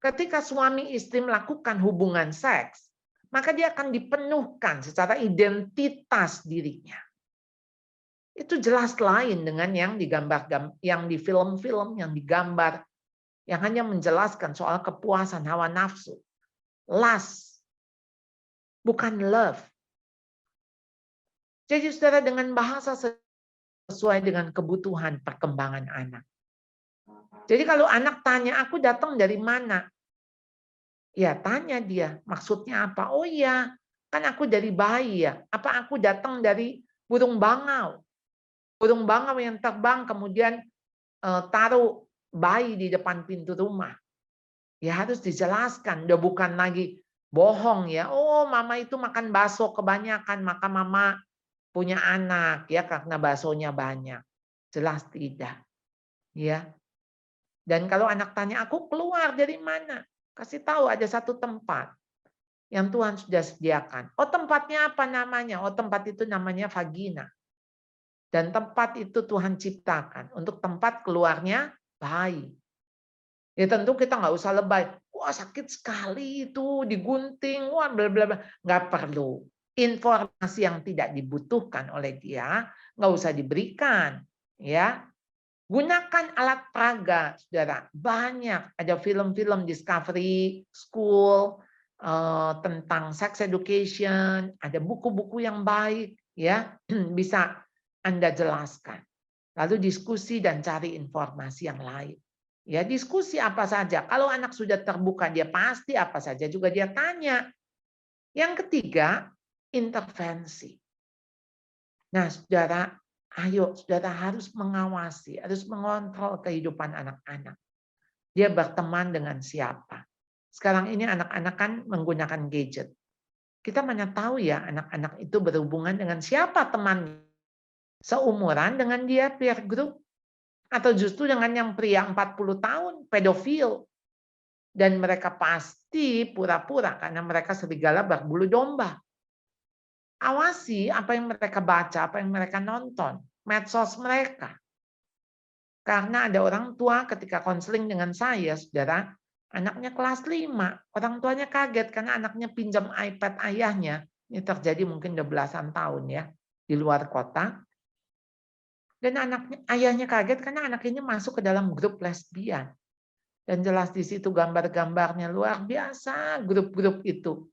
Ketika suami istri melakukan hubungan seks, maka dia akan dipenuhkan secara identitas dirinya. Itu jelas lain dengan yang digambar, yang di film-film, yang digambar, yang hanya menjelaskan soal kepuasan hawa nafsu. Lust, bukan love. Jadi saudara, dengan bahasa sesuai dengan kebutuhan perkembangan anak. Jadi kalau anak tanya, aku datang dari mana? Ya tanya dia, maksudnya apa? Oh iya, kan aku dari bayi ya. Apa aku datang dari burung bangau? Burung bangau yang terbang kemudian taruh bayi di depan pintu rumah. Ya harus dijelaskan, udah bukan lagi bohong ya. Oh, mama itu makan bakso kebanyakan, maka mama punya anak ya karena baksonya banyak. Jelas tidak. Ya. Dan kalau anak tanya, aku keluar dari mana? Kasih tahu ada satu tempat yang Tuhan sudah sediakan. Oh, tempatnya apa namanya? Oh, tempat itu namanya vagina. Dan tempat itu Tuhan ciptakan untuk tempat keluarnya bayi. Ya tentu kita nggak usah lebay. Wah, sakit sekali itu digunting. Wah, bla bla bla. Nggak perlu. Informasi yang tidak dibutuhkan oleh dia nggak usah diberikan. Ya, gunakan alat peraga, saudara. Banyak ada film-film Discovery School tentang sex education. Ada buku-buku yang baik, ya bisa Anda jelaskan. Lalu diskusi dan cari informasi yang lain. Ya, diskusi apa saja. Kalau anak sudah terbuka, dia pasti apa saja juga dia tanya. Yang ketiga, intervensi. Nah, saudara, ayo saudara harus mengawasi, harus mengontrol kehidupan anak-anak. Dia berteman dengan siapa. Sekarang ini anak-anak kan menggunakan gadget. Kita mana tahu ya anak-anak itu berhubungan dengan siapa temannya. Seumuran dengan dia, peer group. Atau justru dengan yang pria 40 tahun, pedofil. Dan mereka pasti pura-pura karena mereka serigala berbulu domba. Awasi apa yang mereka baca, apa yang mereka nonton, medsos mereka. Karena ada orang tua ketika konseling dengan saya, saudara, anaknya kelas 5. Orang tuanya kaget karena anaknya pinjam iPad ayahnya. Ini terjadi mungkin 12 belasan tahun ya, di luar kota. Dan ayahnya kaget karena anak ini masuk ke dalam grup lesbian. Dan jelas di situ gambar-gambarnya luar biasa, grup-grup itu.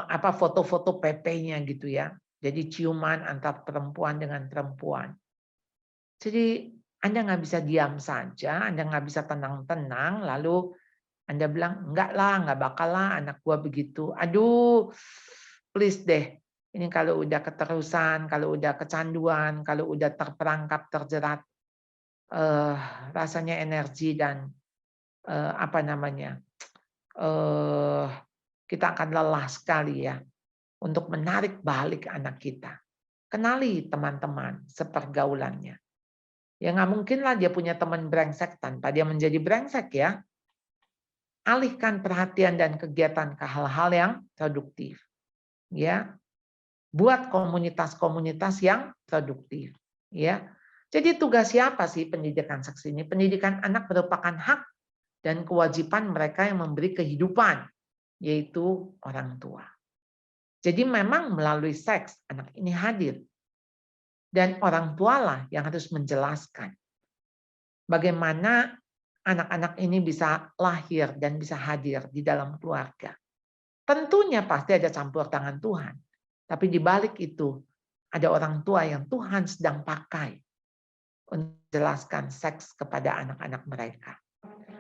Apa foto-foto PP-nya gitu ya. Jadi ciuman antar perempuan dengan perempuan. Jadi Anda nggak bisa diam saja, Anda nggak bisa tenang-tenang, lalu Anda bilang, enggak lah, nggak bakal lah anak gua begitu. Aduh, please deh. Ini kalau udah keterusan, kalau udah kecanduan, kalau udah terperangkap, terjerat, rasanya energi dan apa namanya, kita akan lelah sekali ya untuk menarik balik anak kita. Kenali teman-teman sepergaulannya. Ya nggak mungkin lah dia punya teman brengsek tanpa dia menjadi brengsek ya. Alihkan perhatian dan kegiatan ke hal-hal yang produktif. Ya. Buat komunitas-komunitas yang produktif. Ya. Jadi tugas siapa sih pendidikan seks ini? Pendidikan anak merupakan hak dan kewajiban mereka yang memberi kehidupan, yaitu orang tua. Jadi memang melalui seks anak ini hadir. Dan orang tualah yang harus menjelaskan bagaimana anak-anak ini bisa lahir dan bisa hadir di dalam keluarga. Tentunya pasti ada campur tangan Tuhan. Tapi di balik itu ada orang tua yang Tuhan sedang pakai untuk menjelaskan seks kepada anak-anak mereka.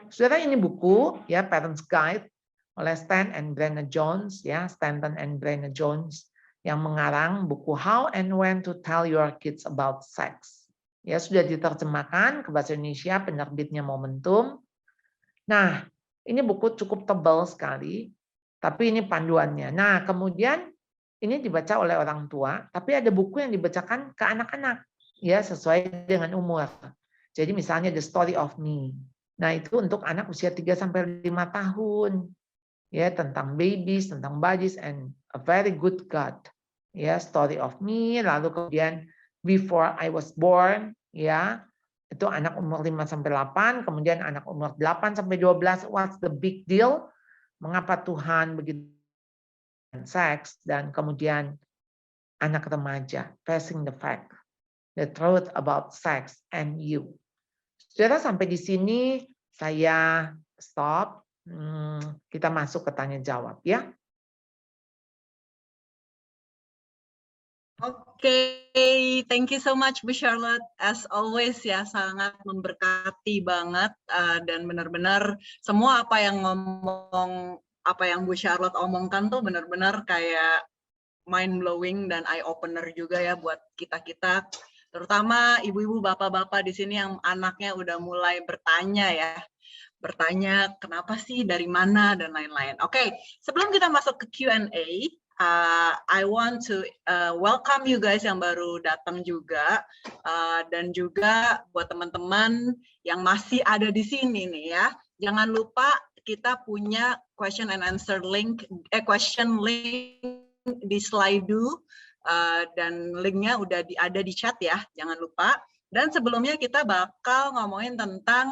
Saudara, ini buku ya, Parents Guide oleh Stan and Brenna Jones ya, Stanton and Brenna Jones yang mengarang buku How and When to Tell Your Kids About Sex. Ya, sudah diterjemahkan ke bahasa Indonesia, penerbitnya Momentum. Nah, ini buku cukup tebal sekali, tapi ini panduannya. Nah, kemudian ini dibaca oleh orang tua, tapi ada buku yang dibacakan ke anak-anak ya, sesuai dengan umur. Jadi misalnya The Story of Me. Nah, itu untuk anak usia 3 sampai 5 tahun. Ya, tentang babies, tentang bodies and a very good God. Ya, Story of Me, lalu kemudian Before I Was Born, ya. Itu anak umur 5-8, kemudian anak umur 8-12, what's the big deal? Mengapa Tuhan begitu seks? Dan kemudian anak remaja, facing the fact, the truth about sex and you. Saudara, sampai di sini saya stop. Kita masuk ke tanya jawab ya. Oke, thank you so much Bu Charlotte. As always ya, sangat memberkati banget dan benar-benar semua apa yang Bu Charlotte omongkan tuh benar-benar kayak mind blowing dan eye opener juga ya buat kita-kita, terutama ibu-ibu, bapak-bapak di sini yang anaknya udah mulai bertanya kenapa sih, dari mana, dan lain-lain. Oke, sebelum kita masuk ke Q&A, I want to welcome you guys yang baru datang juga, dan juga buat teman-teman yang masih ada di sini nih ya, jangan lupa kita punya question and answer link, question link di Slido, dan linknya udah ada di chat ya, jangan lupa. Dan sebelumnya kita bakal ngomongin tentang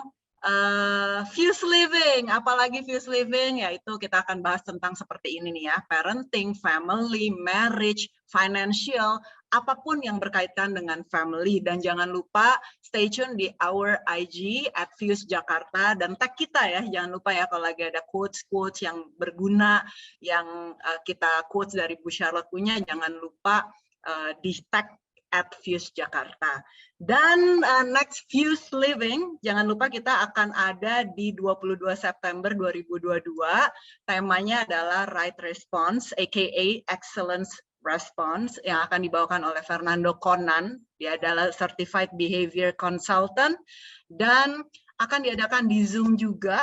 fuse living, apalagi fuse living, yaitu kita akan bahas tentang seperti ini nih ya, parenting, family, marriage, financial, apapun yang berkaitan dengan family. Dan jangan lupa stay tune di our IG @FuseJakarta dan tag kita ya, jangan lupa ya kalau lagi ada quotes-quotes yang berguna, yang kita quotes dari Bu Charlotte punya, jangan lupa di tag @FuseJakarta. Dan next Fuse Living, jangan lupa kita akan ada di 22 September 2022. Temanya adalah Right Response, aka Excellence Response, yang akan dibawakan oleh Fernando Conan. Dia adalah Certified Behavior Consultant, dan akan diadakan di Zoom juga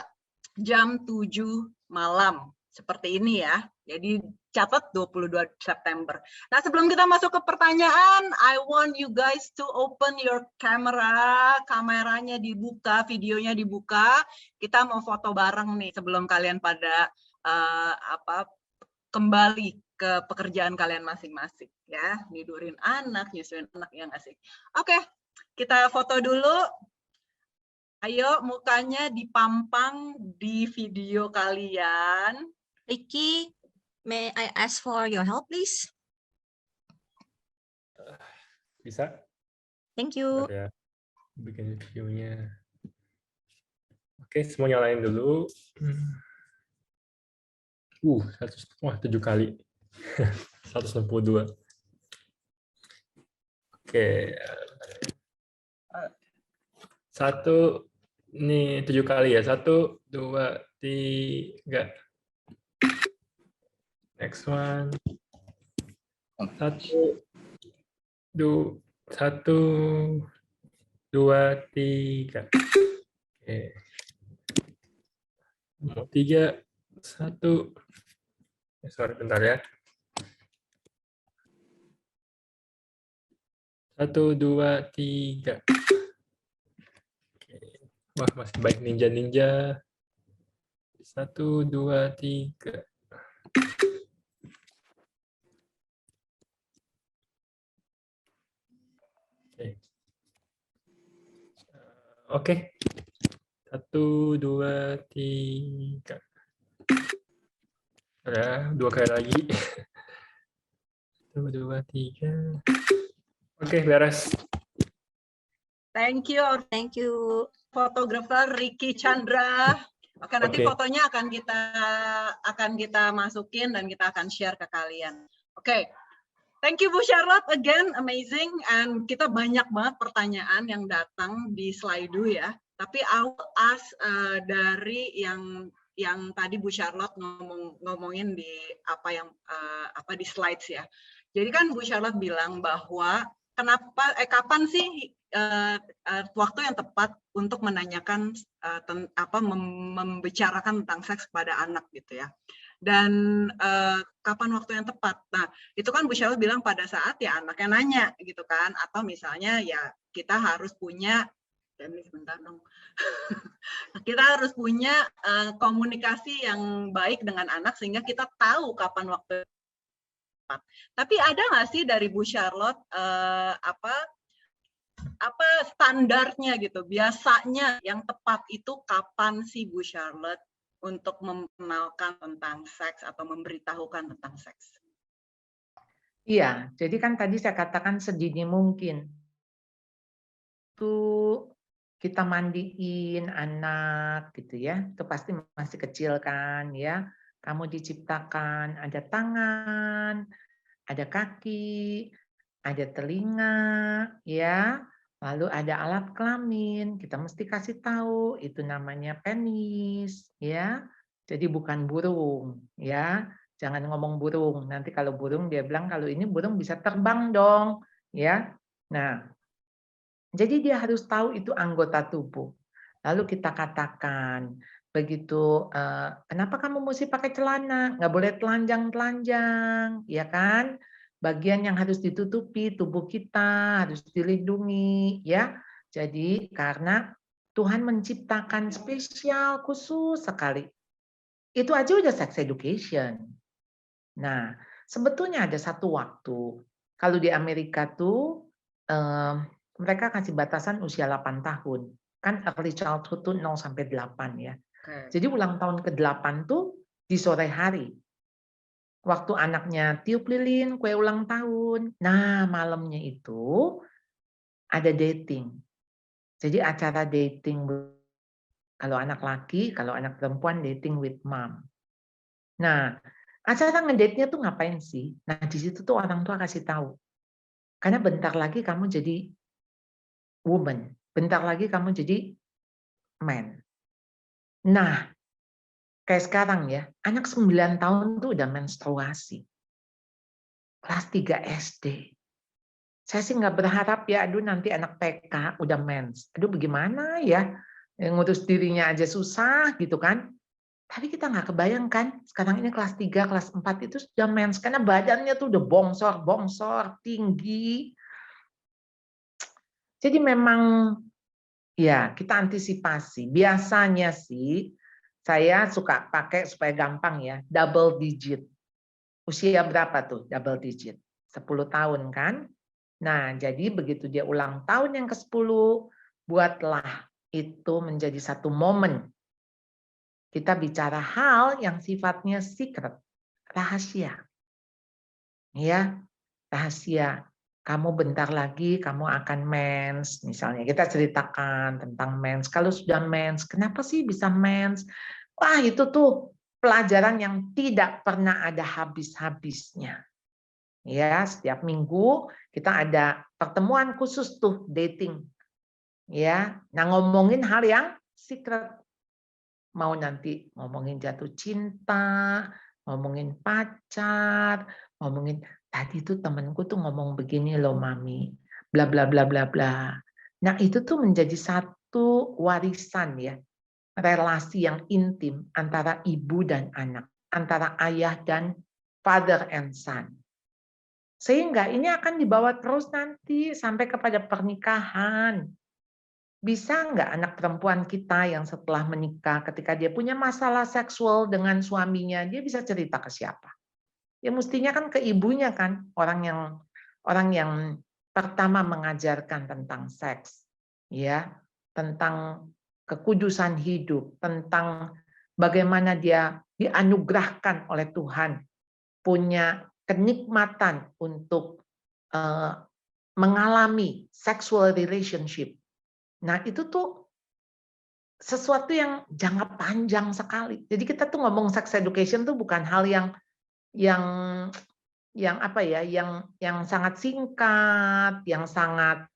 jam 7 malam. Seperti ini ya, jadi catat 22 September. Nah, sebelum kita masuk ke pertanyaan, I want you guys to open your camera, kameranya dibuka, videonya dibuka. Kita mau foto bareng nih sebelum kalian pada kembali ke pekerjaan kalian masing-masing ya, nidurin anak, nyusuin anak, ya nggak sih? Oke, kita foto dulu. Ayo, mukanya dipampang di video kalian. Ricky, may I ask for your help, please? Bisa? Thank you. Ya, bikin videonya. Oke, semua nyalain dulu. Wah, 7 kali. 162. Oke. Satu, ini 7 kali ya. 1, 2, 3. Next one. 1, 2, 2, 3. Oke. Mau 3, 1. Sorry, bentar ya. 1, 2, 3. Oke. Wah, masih baik ninja-ninja. 1, 2, 3. Oke. 1, 2, 3. Ada 2 kali lagi. 1, 2, 3. Oke, beres. Thank you. Thank you. Fotografer Ricky Chandra. Oke, nanti Oke. fotonya akan kita masukin dan kita akan share ke kalian. Oke. Thank you Bu Charlotte, again amazing, and kita banyak banget pertanyaan yang datang di Slido ya. Tapi I will ask dari yang tadi Bu Charlotte ngomongin di di slides ya. Jadi kan Bu Charlotte bilang bahwa kapan sih waktu yang tepat untuk menanyakan membicarakan tentang seks pada anak gitu ya. Dan kapan waktu yang tepat? Nah, itu kan Bu Charlotte bilang pada saat ya anaknya nanya gitu kan, atau misalnya ya kita harus punya, sebentar dong, kita harus punya komunikasi yang baik dengan anak sehingga kita tahu kapan waktu yang tepat. Tapi ada nggak sih dari Bu Charlotte apa standarnya gitu? Biasanya yang tepat itu kapan sih Bu Charlotte untuk memperkenalkan tentang seks atau memberitahukan tentang seks? Iya, jadi kan tadi saya katakan sedini mungkin. Itu kita mandiin anak gitu ya, itu pasti masih kecil kan ya. Kamu diciptakan ada tangan, ada kaki, ada telinga, ya. Lalu ada alat kelamin, kita mesti kasih tahu itu namanya penis, ya. Jadi bukan burung, ya. Jangan ngomong burung. Nanti kalau burung dia bilang kalau ini burung bisa terbang dong, ya. Nah, jadi dia harus tahu itu anggota tubuh. Lalu kita katakan, begitu, kenapa kamu mesti pakai celana? Nggak boleh telanjang-telanjang, ya kan? Bagian yang harus ditutupi tubuh kita harus dilindungi, ya. Jadi karena Tuhan menciptakan spesial khusus sekali. Itu aja udah sex education. Nah, sebetulnya ada satu waktu kalau di Amerika tuh mereka kasih batasan usia 8 tahun. Kan early childhood tuh 0 sampai 8 ya. Jadi ulang tahun ke-8 tuh di sore hari. Waktu anaknya tiup lilin, kue ulang tahun. Nah, malamnya itu ada dating. Jadi acara dating kalau anak laki, kalau anak perempuan dating with mom. Nah, acara ngedate-nya tuh ngapain sih? Nah, di situ tuh orang tua kasih tahu. Karena bentar lagi kamu jadi woman, bentar lagi kamu jadi man. Nah, kayak sekarang ya, anak 9 tahun tuh udah menstruasi. Kelas 3 SD. Saya sih nggak berharap ya, aduh nanti anak TK udah mens. Aduh bagaimana ya, ngurus dirinya aja susah gitu kan. Tapi kita nggak kebayangkan, sekarang ini kelas 3, kelas 4 itu sudah mens. Karena badannya tuh udah bongsor-bongsor, tinggi. Jadi memang ya kita antisipasi. Biasanya sih saya suka pakai supaya gampang ya, double digit. Usia berapa tuh double digit? 10 tahun kan? Nah, jadi begitu dia ulang tahun yang ke-10, buatlah itu menjadi satu momen. Kita bicara hal yang sifatnya secret, rahasia. Ya, rahasia. Kamu bentar lagi kamu akan mens, misalnya kita ceritakan tentang mens. Kalau sudah mens, kenapa sih bisa mens? Wah, itu tuh pelajaran yang tidak pernah ada habis-habisnya. Ya, setiap minggu kita ada pertemuan khusus tuh dating. Ya, nah ngomongin hal yang secret. Mau nanti ngomongin jatuh cinta, ngomongin pacar, ngomongin tadi tuh temenku tuh ngomong begini loh mami, bla bla bla bla bla. Nah itu tuh menjadi satu warisan ya, relasi yang intim antara ibu dan anak, antara ayah dan father and son. Sehingga ini akan dibawa terus nanti sampai kepada pernikahan. Bisa nggak anak perempuan kita yang setelah menikah, ketika dia punya masalah seksual dengan suaminya, dia bisa cerita ke siapa? Ya mestinya kan ke ibunya kan, orang yang pertama mengajarkan tentang seks, ya, tentang kekudusan hidup, tentang bagaimana dia dianugerahkan oleh Tuhan, punya kenikmatan untuk mengalami sexual relationship. Nah, itu tuh sesuatu yang jangka panjang sekali. Jadi kita tuh ngomong sex education tuh bukan hal yang apa ya, yang sangat singkat, yang sangat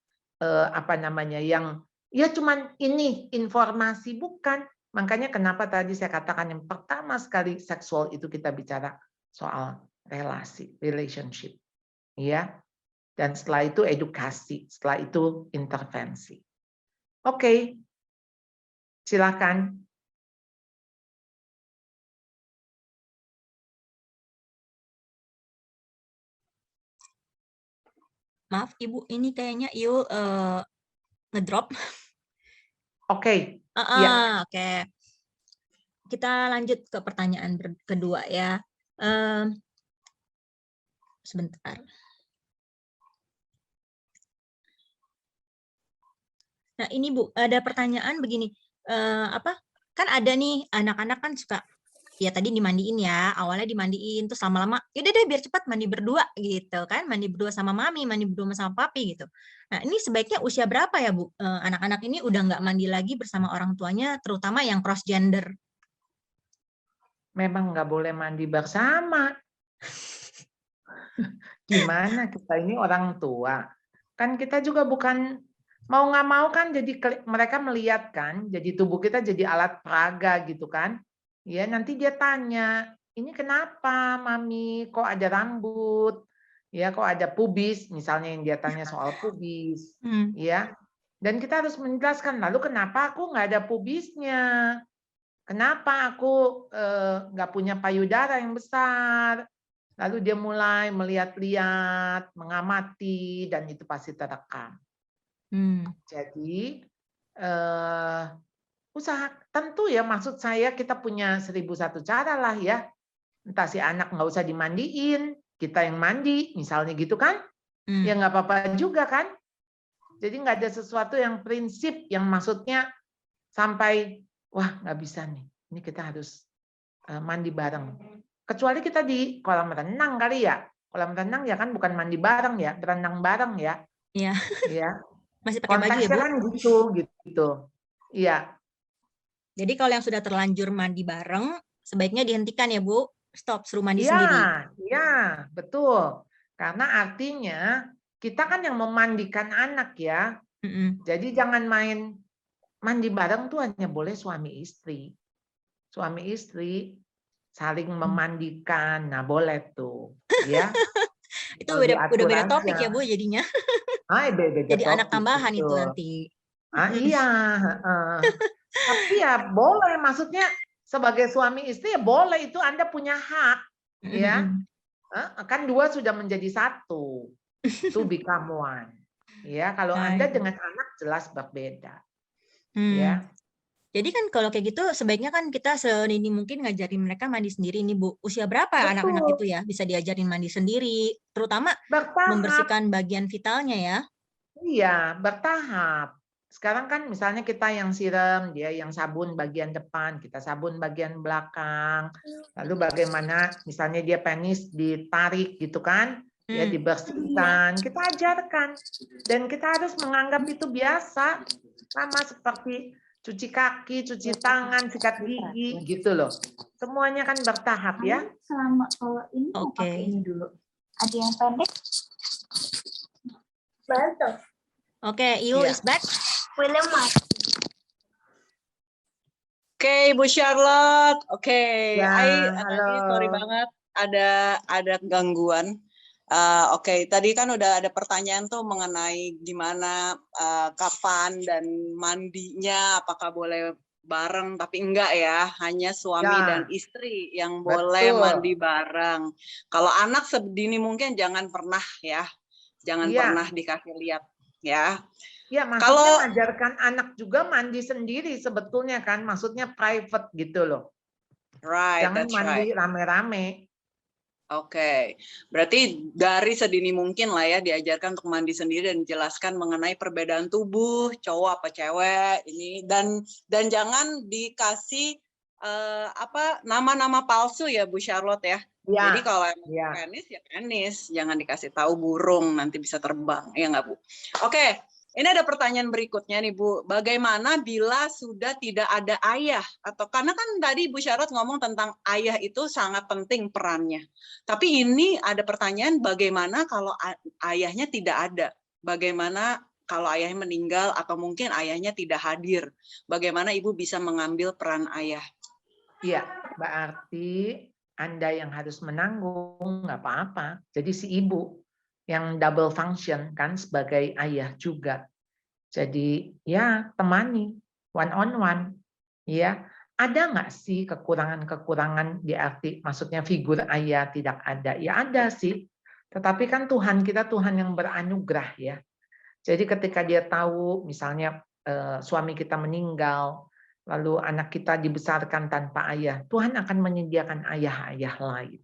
apa namanya, yang ya cuman ini informasi, bukan. Makanya kenapa tadi saya katakan yang pertama sekali seksual itu kita bicara soal relasi, relationship, ya. Dan setelah itu edukasi, setelah itu intervensi. Oke. Silakan. Maaf Ibu, ini kayaknya Iu ngedrop. Oke. Ya. Oke. Kita lanjut ke pertanyaan kedua ya. Sebentar. Nah, ini Bu, ada pertanyaan begini. Kan ada nih anak-anak kan suka ya tadi dimandiin ya, awalnya dimandiin terus lama-lama yaudah deh biar cepat mandi berdua gitu kan, mandi berdua sama mami, mandi berdua sama papi gitu. Nah, ini sebaiknya usia berapa ya Bu? Anak-anak ini udah nggak mandi lagi bersama orang tuanya, terutama yang cross gender. Memang nggak boleh mandi bersama. Gimana kita ini orang tua? Kan kita juga bukan mau nggak mau kan jadi mereka melihat kan, jadi tubuh kita jadi alat peraga gitu kan. Ya nanti dia tanya, ini kenapa mami kok ada rambut? Ya kok ada pubis, misalnya yang dia tanya soal pubis. Ya, dan kita harus menjelaskan, lalu kenapa aku nggak ada pubisnya? Kenapa aku nggak punya payudara yang besar? Lalu dia mulai melihat-lihat, mengamati, dan itu pasti terekam. Jadi usaha tentu ya, maksud saya kita punya 1001 cara lah ya. Entah si anak nggak usah dimandiin, kita yang mandi, misalnya gitu kan? Ya nggak apa-apa juga kan? Jadi nggak ada sesuatu yang prinsip yang maksudnya sampai wah nggak bisa nih, ini kita harus mandi bareng. Kecuali kita di kolam renang kali ya. Kolam renang ya kan bukan mandi bareng ya, berenang bareng ya. Iya. Ya. Masih pakai baju ya, Bu? Konteksnya kan gitu. Iya. Jadi kalau yang sudah terlanjur mandi bareng, sebaiknya dihentikan ya, Bu. Stop, suruh mandi sendiri. Iya, betul. Karena artinya kita kan yang memandikan anak ya. Jadi jangan main mandi bareng tuh hanya boleh suami istri. Suami istri saling memandikan, nah boleh tuh, ya. Itu udah beda topik ya Bu jadinya. Beda jadi topik, anak tambahan betul. Itu nanti. Iya. Tapi ya boleh, maksudnya sebagai suami istri ya boleh, itu Anda punya hak, ya. Kan dua sudah menjadi satu, to become one. Ya, kalau Anda dengan anak jelas berbeda. Ya. Jadi kan kalau kayak gitu sebaiknya kan kita sedini mungkin ngajarin mereka mandi sendiri nih Bu. Usia berapa anak-anak itu ya bisa diajarin mandi sendiri, terutama membersihkan bagian vitalnya ya? Iya, bertahap. Sekarang kan misalnya kita yang siram, dia yang sabun bagian depan, kita sabun bagian belakang. Lalu bagaimana misalnya dia penis ditarik gitu kan, ya dibersihkan, kita ajarkan. Dan kita harus menganggap itu biasa, sama seperti cuci kaki, cuci tangan, sikat gigi, gitu loh. Semuanya kan bertahap ya. Selama kalau ini mau pakai ini dulu. Ada yang pendek? Bantu. Oke, Iu is back. William Mark. Oke, Bu Charlotte. Oke, halo. Sorry banget ada gangguan. Oke, tadi kan udah ada pertanyaan tuh mengenai gimana kapan dan mandinya, apakah boleh bareng, tapi enggak ya, hanya suami dan istri yang boleh mandi bareng. Kalau anak sedini mungkin jangan pernah ya, jangan pernah dikasih lihat ya. Ya, maksudnya mengajarkan anak juga mandi sendiri sebetulnya kan, maksudnya private gitu loh. Jangan mandi rame-rame. Oke, berarti dari sedini mungkin lah ya diajarkan untuk mandi sendiri dan dijelaskan mengenai perbedaan tubuh cowok apa cewek ini, dan jangan dikasih nama-nama palsu ya Bu Charlotte ya. Jadi kalau penis ya penis, jangan dikasih tahu burung nanti bisa terbang ya nggak Bu? Oke. Ini ada pertanyaan berikutnya nih Bu, bagaimana bila sudah tidak ada ayah? Atau karena kan tadi Bu Charlotte ngomong tentang ayah itu sangat penting perannya. Tapi ini ada pertanyaan bagaimana kalau ayahnya tidak ada? Bagaimana kalau ayahnya meninggal atau mungkin ayahnya tidak hadir? Bagaimana Ibu bisa mengambil peran ayah? Iya, berarti Anda yang harus menanggung, nggak apa-apa. Jadi si ibu yang double function kan sebagai ayah juga. Jadi ya temani one on one. Ya, ada nggak sih kekurangan-kekurangan di arti maksudnya figur ayah tidak ada? Ya ada sih. Tetapi kan Tuhan kita Tuhan yang beranugerah ya. Jadi ketika dia tahu misalnya suami kita meninggal, lalu anak kita dibesarkan tanpa ayah, Tuhan akan menyediakan ayah-ayah lain.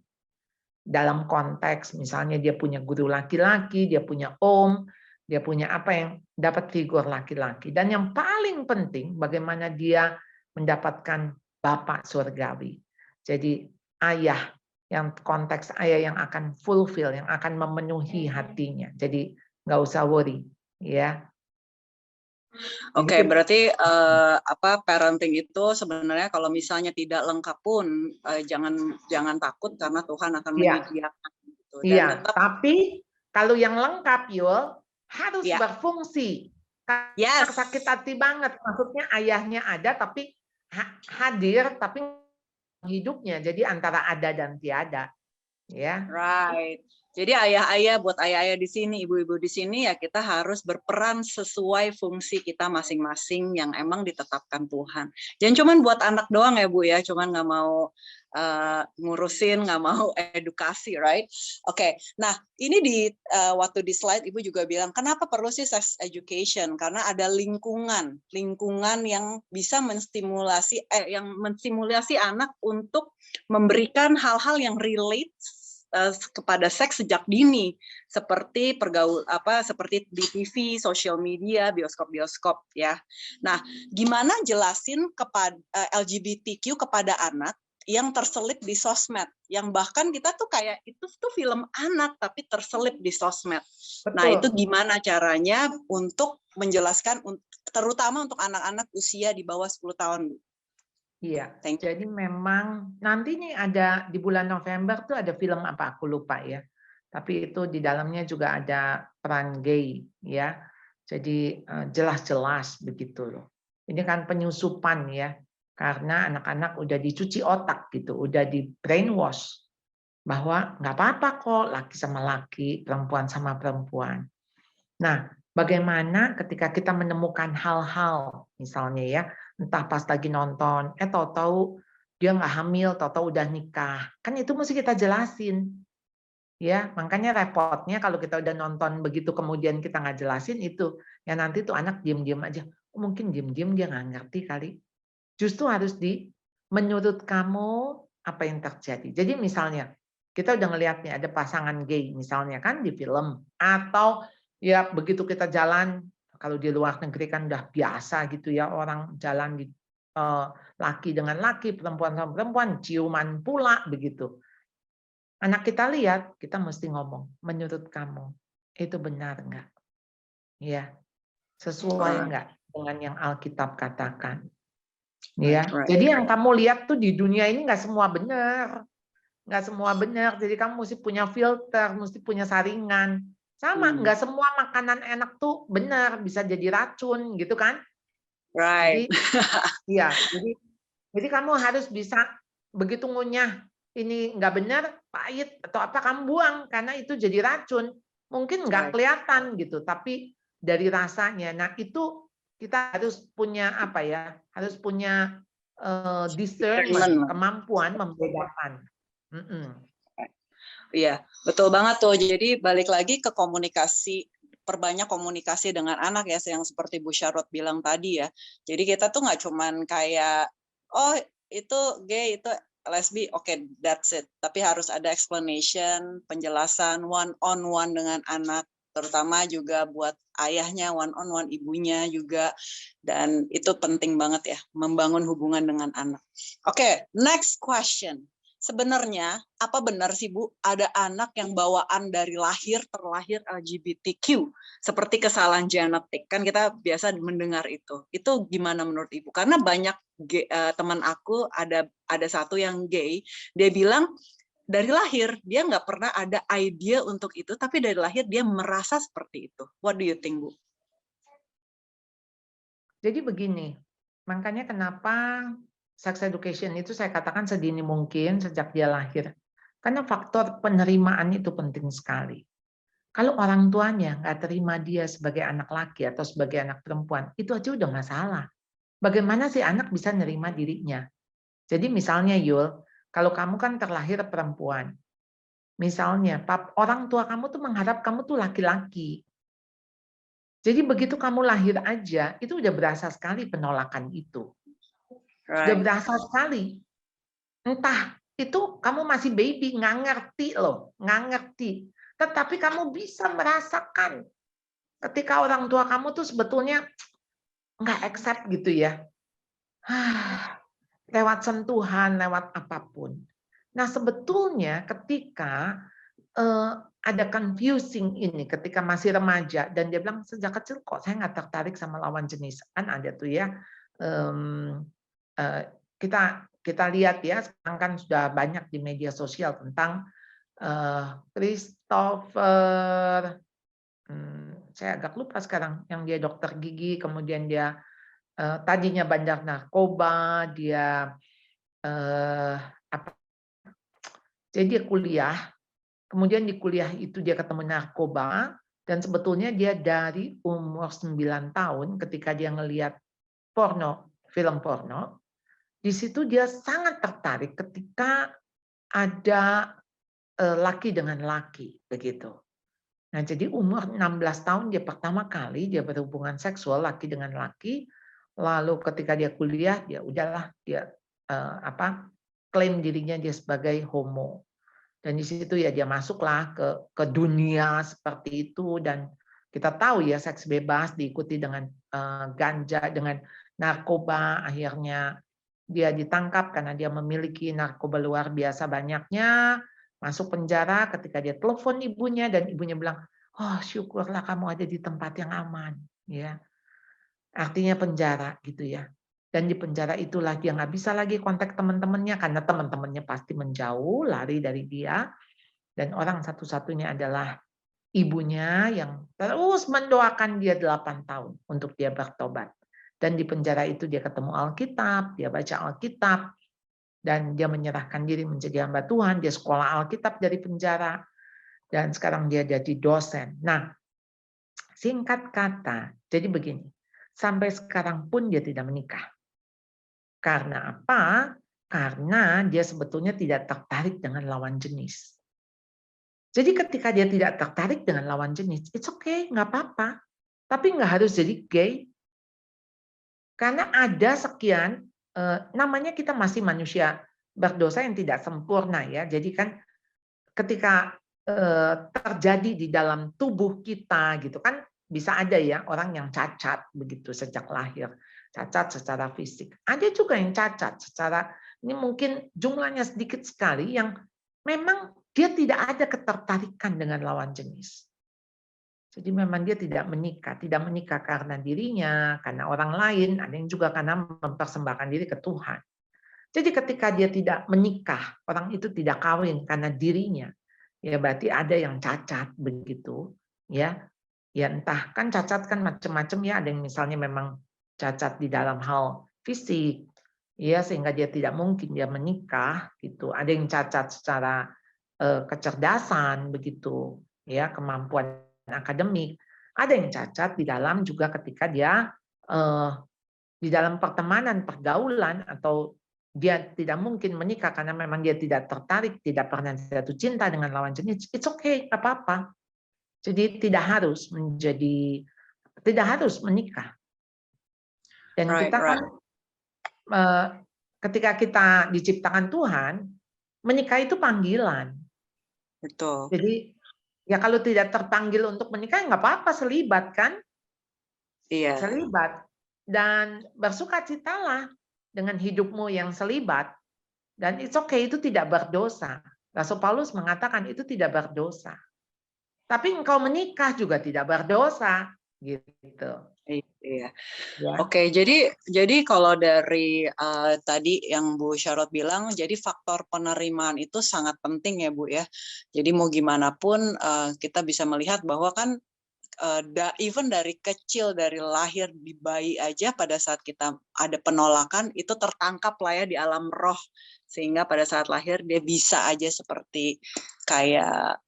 Dalam konteks misalnya dia punya guru laki-laki, dia punya om, dia punya apa yang dapat figur laki-laki. Dan yang paling penting bagaimana dia mendapatkan bapak surgawi. Jadi ayah, yang konteks ayah yang akan fulfill, yang akan memenuhi hatinya. Jadi nggak usah worry, ya. Oke, berarti parenting itu sebenarnya kalau misalnya tidak lengkap pun jangan takut karena Tuhan akan menyediakan. Gitu. Iya, tapi kalau yang lengkap Yul harus berfungsi. Karena sakit hati banget, maksudnya ayahnya ada tapi hadir tapi hidupnya, jadi antara ada dan tiada, ya. Right. Jadi ayah-ayah, buat ayah-ayah di sini, ibu-ibu di sini ya kita harus berperan sesuai fungsi kita masing-masing yang emang ditetapkan Tuhan. Jangan cuman buat anak doang ya Bu ya, cuman nggak mau ngurusin, nggak mau edukasi, right? Oke. Nah ini waktu di slide Ibu juga bilang kenapa perlu sih sex education? Karena ada lingkungan yang bisa menstimulasi anak untuk memberikan hal-hal yang relate kepada seks sejak dini, seperti seperti di TV, social media, bioskop ya. Nah, gimana jelasin kepada LGBTQ kepada anak yang terselip di sosmed, yang bahkan kita tuh kayak itu tuh film anak tapi terselip di sosmed. Betul. Nah, itu gimana caranya untuk menjelaskan, terutama untuk anak-anak usia di bawah 10 tahun, Bu? Iya, jadi memang nanti nih ada di bulan November tuh ada film apa aku lupa ya. Tapi itu di dalamnya juga ada peran gay ya. Jadi jelas-jelas begitu loh. Ini kan penyusupan ya. Karena anak-anak udah dicuci otak gitu, udah di brainwash bahwa nggak apa-apa kok laki sama laki, perempuan sama perempuan. Nah, bagaimana ketika kita menemukan hal-hal misalnya ya, entah pas lagi nonton, tahu-tahu dia nggak hamil, tahu-tahu udah nikah, kan itu mesti kita jelasin, ya. Makanya repotnya kalau kita udah nonton begitu kemudian kita nggak jelasin itu, ya nanti tuh anak diem-diem aja, mungkin diem-diem dia nggak ngerti kali. Justru harus menurut kamu apa yang terjadi. Jadi misalnya kita udah ngeliat nih ada pasangan gay misalnya kan di film, atau ya begitu kita jalan. Kalau di luar negeri kan udah biasa gitu ya orang jalan di laki dengan laki, perempuan sama perempuan, ciuman pula begitu. Anak kita lihat, kita mesti ngomong, menurut kamu itu benar enggak? Ya, sesuai enggak dengan yang Alkitab katakan? Ya, jadi yang kamu lihat tuh di dunia ini enggak semua benar. Enggak semua benar. Jadi kamu mesti punya filter, mesti punya saringan. Sama, nggak semua makanan enak tuh benar, bisa jadi racun gitu kan? Right. Jadi, iya, jadi kamu harus bisa begitu ngunyah ini nggak benar, pahit atau apa kamu buang karena itu jadi racun. Mungkin nggak kelihatan gitu, tapi dari rasanya. Nah itu kita harus punya apa ya? Harus punya discernment, kemampuan membedakan. Iya, betul banget tuh. Jadi balik lagi ke komunikasi, perbanyak komunikasi dengan anak ya, yang seperti Bu Syarot bilang tadi ya. Jadi kita tuh nggak cuman kayak, oh itu gay, itu lesbi, oke, that's it. Tapi harus ada explanation, penjelasan one-on-one dengan anak, terutama juga buat ayahnya, one-on-one ibunya juga. Dan itu penting banget ya, membangun hubungan dengan anak. Oke, next question. Sebenarnya apa benar sih Bu ada anak yang bawaan dari terlahir LGBTQ seperti kesalahan genetik, kan kita biasa mendengar itu gimana menurut Ibu? Karena banyak teman aku ada satu yang gay, dia bilang dari lahir dia nggak pernah ada ide untuk itu, tapi dari lahir dia merasa seperti itu. What do you think, Bu? Jadi begini, makanya kenapa sex education itu saya katakan sedini mungkin sejak dia lahir. Karena faktor penerimaan itu penting sekali. Kalau orang tuanya nggak terima dia sebagai anak laki atau sebagai anak perempuan, itu aja udah masalah. Bagaimana sih anak bisa nerima dirinya? Jadi misalnya Yul, kalau kamu kan terlahir perempuan, misalnya orang tua kamu tuh mengharap kamu tuh laki-laki. Jadi begitu kamu lahir aja, itu udah berasa sekali penolakan itu. Sudah berasa sekali. Entah itu kamu masih baby, nggak ngerti loh, nggak ngerti. Tetapi kamu bisa merasakan ketika orang tua kamu tuh sebetulnya nggak accept gitu ya, lewat sentuhan, lewat apapun. Nah, sebetulnya ketika ada confusing ini ketika masih remaja dan dia bilang sejak kecil kok saya nggak tertarik sama lawan jenis, kan ada tuh ya, kita lihat ya sekarang kan sudah banyak di media sosial tentang Christopher, saya agak lupa sekarang, yang dia dokter gigi, kemudian dia tadinya bandar narkoba, dia jadi dia kuliah, kemudian di kuliah itu dia ketemu narkoba, dan sebetulnya dia dari umur 9 tahun ketika dia ngelihat porno, film porno, di situ dia sangat tertarik ketika ada laki dengan laki, begitu. Nah, jadi umur 16 tahun dia pertama kali dia berhubungan seksual laki dengan laki, lalu ketika dia kuliah, dia udahlah dia klaim dirinya dia sebagai homo. Dan di situ ya dia masuklah ke dunia seperti itu, dan kita tahu ya seks bebas diikuti dengan ganja, dengan narkoba, akhirnya dia ditangkap karena dia memiliki narkoba luar biasa banyaknya, masuk penjara ketika dia telepon ibunya dan ibunya bilang, "Oh, syukurlah kamu ada di tempat yang aman." Ya. Artinya penjara gitu ya. Dan di penjara itulah dia nggak bisa lagi kontak teman-temannya karena teman-temannya pasti menjauh, lari dari dia. Dan orang satu-satunya adalah ibunya yang terus mendoakan dia 8 tahun untuk dia bertobat. Dan di penjara itu dia ketemu Alkitab, dia baca Alkitab, dan dia menyerahkan diri menjadi hamba Tuhan, dia sekolah Alkitab dari penjara, dan sekarang dia jadi dosen. Nah, singkat kata, jadi begini, sampai sekarang pun dia tidak menikah. Karena apa? Karena dia sebetulnya tidak tertarik dengan lawan jenis. Jadi ketika dia tidak tertarik dengan lawan jenis, it's okay, nggak apa-apa. Tapi nggak harus jadi gay. Karena ada sekian, namanya kita masih manusia berdosa yang tidak sempurna ya. Jadi kan ketika terjadi di dalam tubuh kita gitu kan, bisa ada ya orang yang cacat begitu sejak lahir. Cacat secara fisik. Ada juga yang cacat secara, ini mungkin jumlahnya sedikit sekali, yang memang dia tidak ada ketertarikan dengan lawan jenis. Jadi memang dia tidak menikah karena dirinya, karena orang lain, ada yang juga karena mempersembahkan diri ke Tuhan. Jadi ketika dia tidak menikah, orang itu tidak kawin karena dirinya, ya berarti ada yang cacat begitu, ya. Ya entah kan cacat kan macam-macam ya, ada yang misalnya memang cacat di dalam hal fisik, ya sehingga dia tidak mungkin dia menikah gitu. Ada yang cacat secara kecerdasan begitu, ya kemampuan akademik. Ada yang cacat di dalam juga ketika dia di dalam pertemanan, pergaulan, atau dia tidak mungkin menikah karena memang dia tidak tertarik, tidak pernah jatuh cinta dengan lawan jenis. It's okay, nggak apa-apa. Jadi tidak harus menikah. Dan kita kan ketika kita diciptakan Tuhan, menikah itu panggilan. Betul. Jadi ya kalau tidak terpanggil untuk menikah nggak apa-apa, selibat kan? Iya. Selibat dan bersukacitalah dengan hidupmu yang selibat, dan it's okay, itu tidak berdosa. Rasul Paulus mengatakan itu tidak berdosa. Tapi engkau menikah juga tidak berdosa, gitu. Iya. Ya. Oke, jadi kalau dari tadi yang Bu Syarot bilang, jadi faktor penerimaan itu sangat penting ya Bu ya. Jadi mau gimana pun kita bisa melihat bahwa kan even dari kecil, dari lahir di bayi aja, pada saat kita ada penolakan itu tertangkap lah ya di alam roh, sehingga pada saat lahir dia bisa aja seperti kayak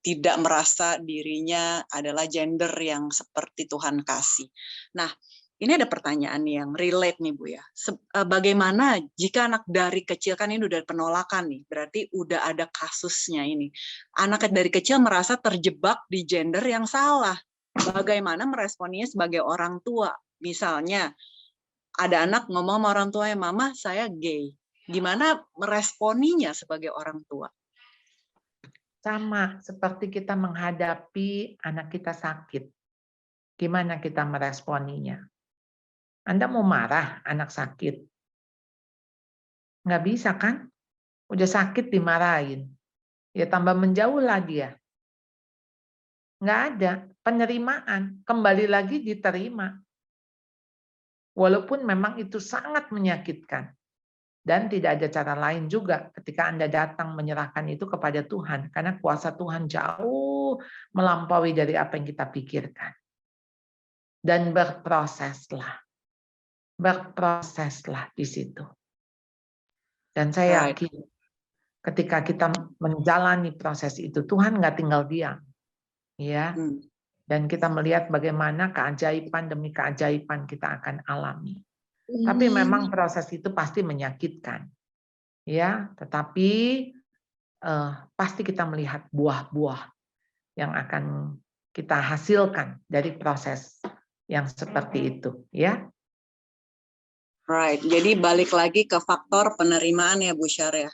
tidak merasa dirinya adalah gender yang seperti Tuhan kasih. Nah, ini ada pertanyaan yang relate nih Bu ya. Bagaimana jika anak dari kecil, kan ini udah penolakan nih, berarti udah ada kasusnya ini. Anak dari kecil merasa terjebak di gender yang salah. Bagaimana meresponnya sebagai orang tua? Misalnya ada anak ngomong sama orang tuanya, "Mama, saya gay." Gimana meresponinya sebagai orang tua? Sama seperti kita menghadapi anak kita sakit. Gimana kita meresponinya? Anda mau marah anak sakit? Nggak bisa kan? Udah sakit dimarahin. Ya tambah menjauhlah dia. Nggak ada penerimaan. Kembali lagi diterima. Walaupun memang itu sangat menyakitkan. Dan tidak ada cara lain juga ketika Anda datang menyerahkan itu kepada Tuhan. Karena kuasa Tuhan jauh melampaui dari apa yang kita pikirkan. Dan berproseslah. Berproseslah di situ. Dan saya yakin ketika kita menjalani proses itu, Tuhan nggak tinggal diam. Ya. Dan kita melihat bagaimana keajaiban demi keajaiban kita akan alami. Tapi memang proses itu pasti menyakitkan. Ya, tetapi pasti kita melihat buah-buah yang akan kita hasilkan dari proses yang seperti itu, ya. Right. Jadi balik lagi ke faktor penerimaan ya Bu Syar ya.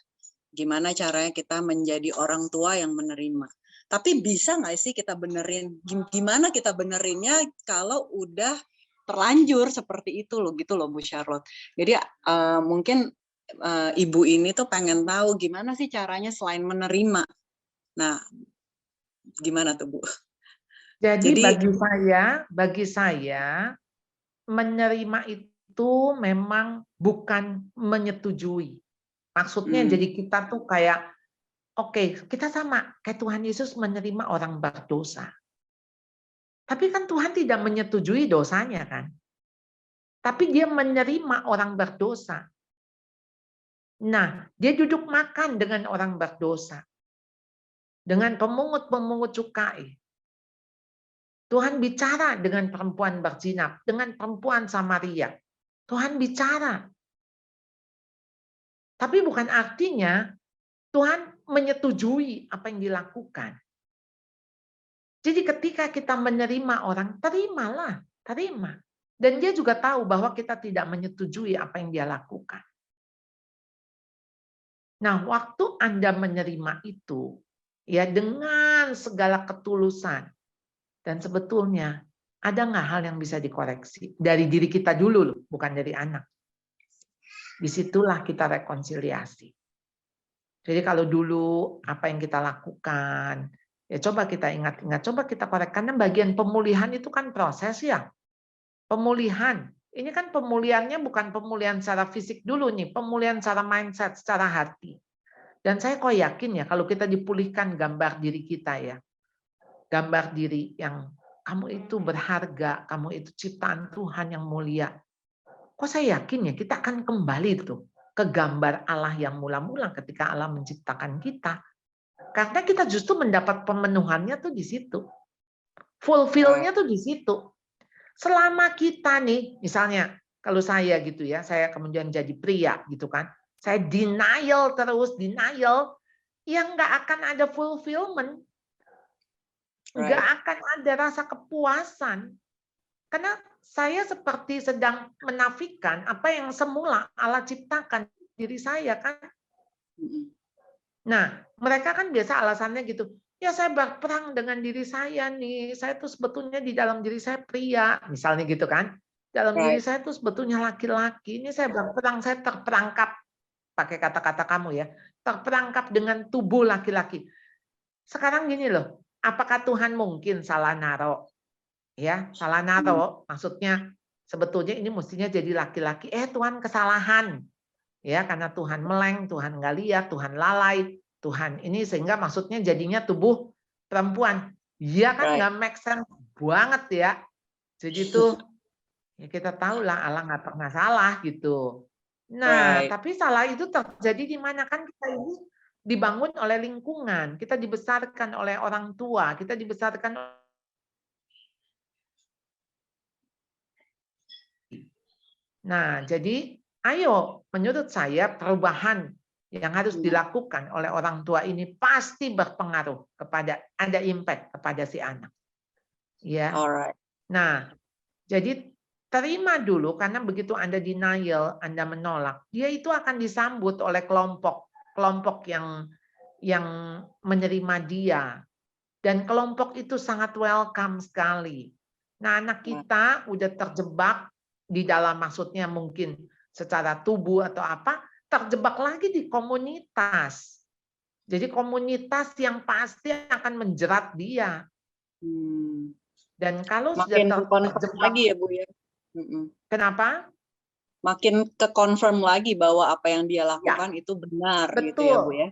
Gimana caranya kita menjadi orang tua yang menerima. Tapi bisa nggak sih kita benerin? Gimana kita benerinnya kalau udah terlanjur seperti itu loh, gitu loh Bu Charlotte. Jadi mungkin ibu ini tuh pengen tahu gimana sih caranya selain menerima. Nah, gimana tuh Bu? Jadi bagi saya menerima itu memang bukan menyetujui. Maksudnya jadi kita tuh kayak, oke, kita sama kayak Tuhan Yesus menerima orang berdosa. Tapi kan Tuhan tidak menyetujui dosanya kan. Tapi dia menerima orang berdosa. Nah, dia duduk makan dengan orang berdosa. Dengan pemungut-pemungut cukai. Tuhan bicara dengan perempuan berzina, dengan perempuan Samaria. Tuhan bicara. Tapi bukan artinya Tuhan menyetujui apa yang dilakukan. Jadi ketika kita menerima orang, terimalah, terima. Dan dia juga tahu bahwa kita tidak menyetujui apa yang dia lakukan. Nah, waktu Anda menerima itu, ya dengan segala ketulusan, dan sebetulnya ada nggak hal yang bisa dikoreksi? Dari diri kita dulu loh, bukan dari anak. Disitulah kita rekonsiliasi. Jadi kalau dulu apa yang kita lakukan, ya coba kita ingat-ingat, coba kita korek. Karena bagian pemulihan itu kan proses ya. Pemulihan. Ini kan pemulihannya bukan pemulihan secara fisik dulu nih, pemulihan secara mindset, secara hati. Dan saya kok yakin ya kalau kita dipulihkan gambar diri kita ya. Gambar diri yang kamu itu berharga, kamu itu ciptaan Tuhan yang mulia. Kok saya yakin ya kita akan kembali tuh ke gambar Allah yang mula-mula ketika Allah menciptakan kita. Karena kita justru mendapat pemenuhannya tuh di situ. Fulfill-nya tuh di situ. Selama kita nih, misalnya kalau saya gitu ya, saya kemudian jadi pria gitu kan. Saya denial terus, denial. Ya nggak akan ada fulfillment. Nggak akan ada rasa kepuasan. Karena saya seperti sedang menafikan apa yang semula Allah ciptakan diri saya kan. Nah, mereka kan biasa alasannya gitu. Ya saya berperang dengan diri saya nih. Saya tuh sebetulnya di dalam diri saya pria. Misalnya gitu kan. Dalam diri saya tuh sebetulnya laki-laki. Ini saya berperang, saya terperangkap. Pakai kata-kata kamu ya. Terperangkap dengan tubuh laki-laki. Sekarang gini loh. Apakah Tuhan mungkin salah naruh? Ya, salah naruh. Maksudnya sebetulnya ini mestinya jadi laki-laki. Tuhan kesalahan. Ya, karena Tuhan meleng, Tuhan nggak lihat, Tuhan lalai, Tuhan ini sehingga maksudnya jadinya tubuh perempuan. Ya kan nggak make sense banget ya. Jadi itu ya kita tahu lah Allah nggak pernah salah gitu. Nah, tapi salah itu terjadi di mana kan kita ini dibangun oleh lingkungan, kita dibesarkan oleh orang tua, kita dibesarkan. Nah, jadi ayo, menurut saya perubahan yang harus dilakukan oleh orang tua ini pasti berpengaruh kepada ada impact kepada si anak. Ya. Nah, jadi terima dulu karena begitu Anda denial, Anda menolak, dia itu akan disambut oleh kelompok yang menerima dia. Dan kelompok itu sangat welcome sekali. Nah, anak kita udah terjebak di dalam, maksudnya mungkin secara tubuh atau apa, terjebak lagi di komunitas. Jadi komunitas yang pasti akan menjerat dia. Dan kalau sudah Makin confirm terjebak, lagi ya Bu ya. kenapa? Makin ke confirm lagi bahwa apa yang dia lakukan itu benar gitu ya Bu ya.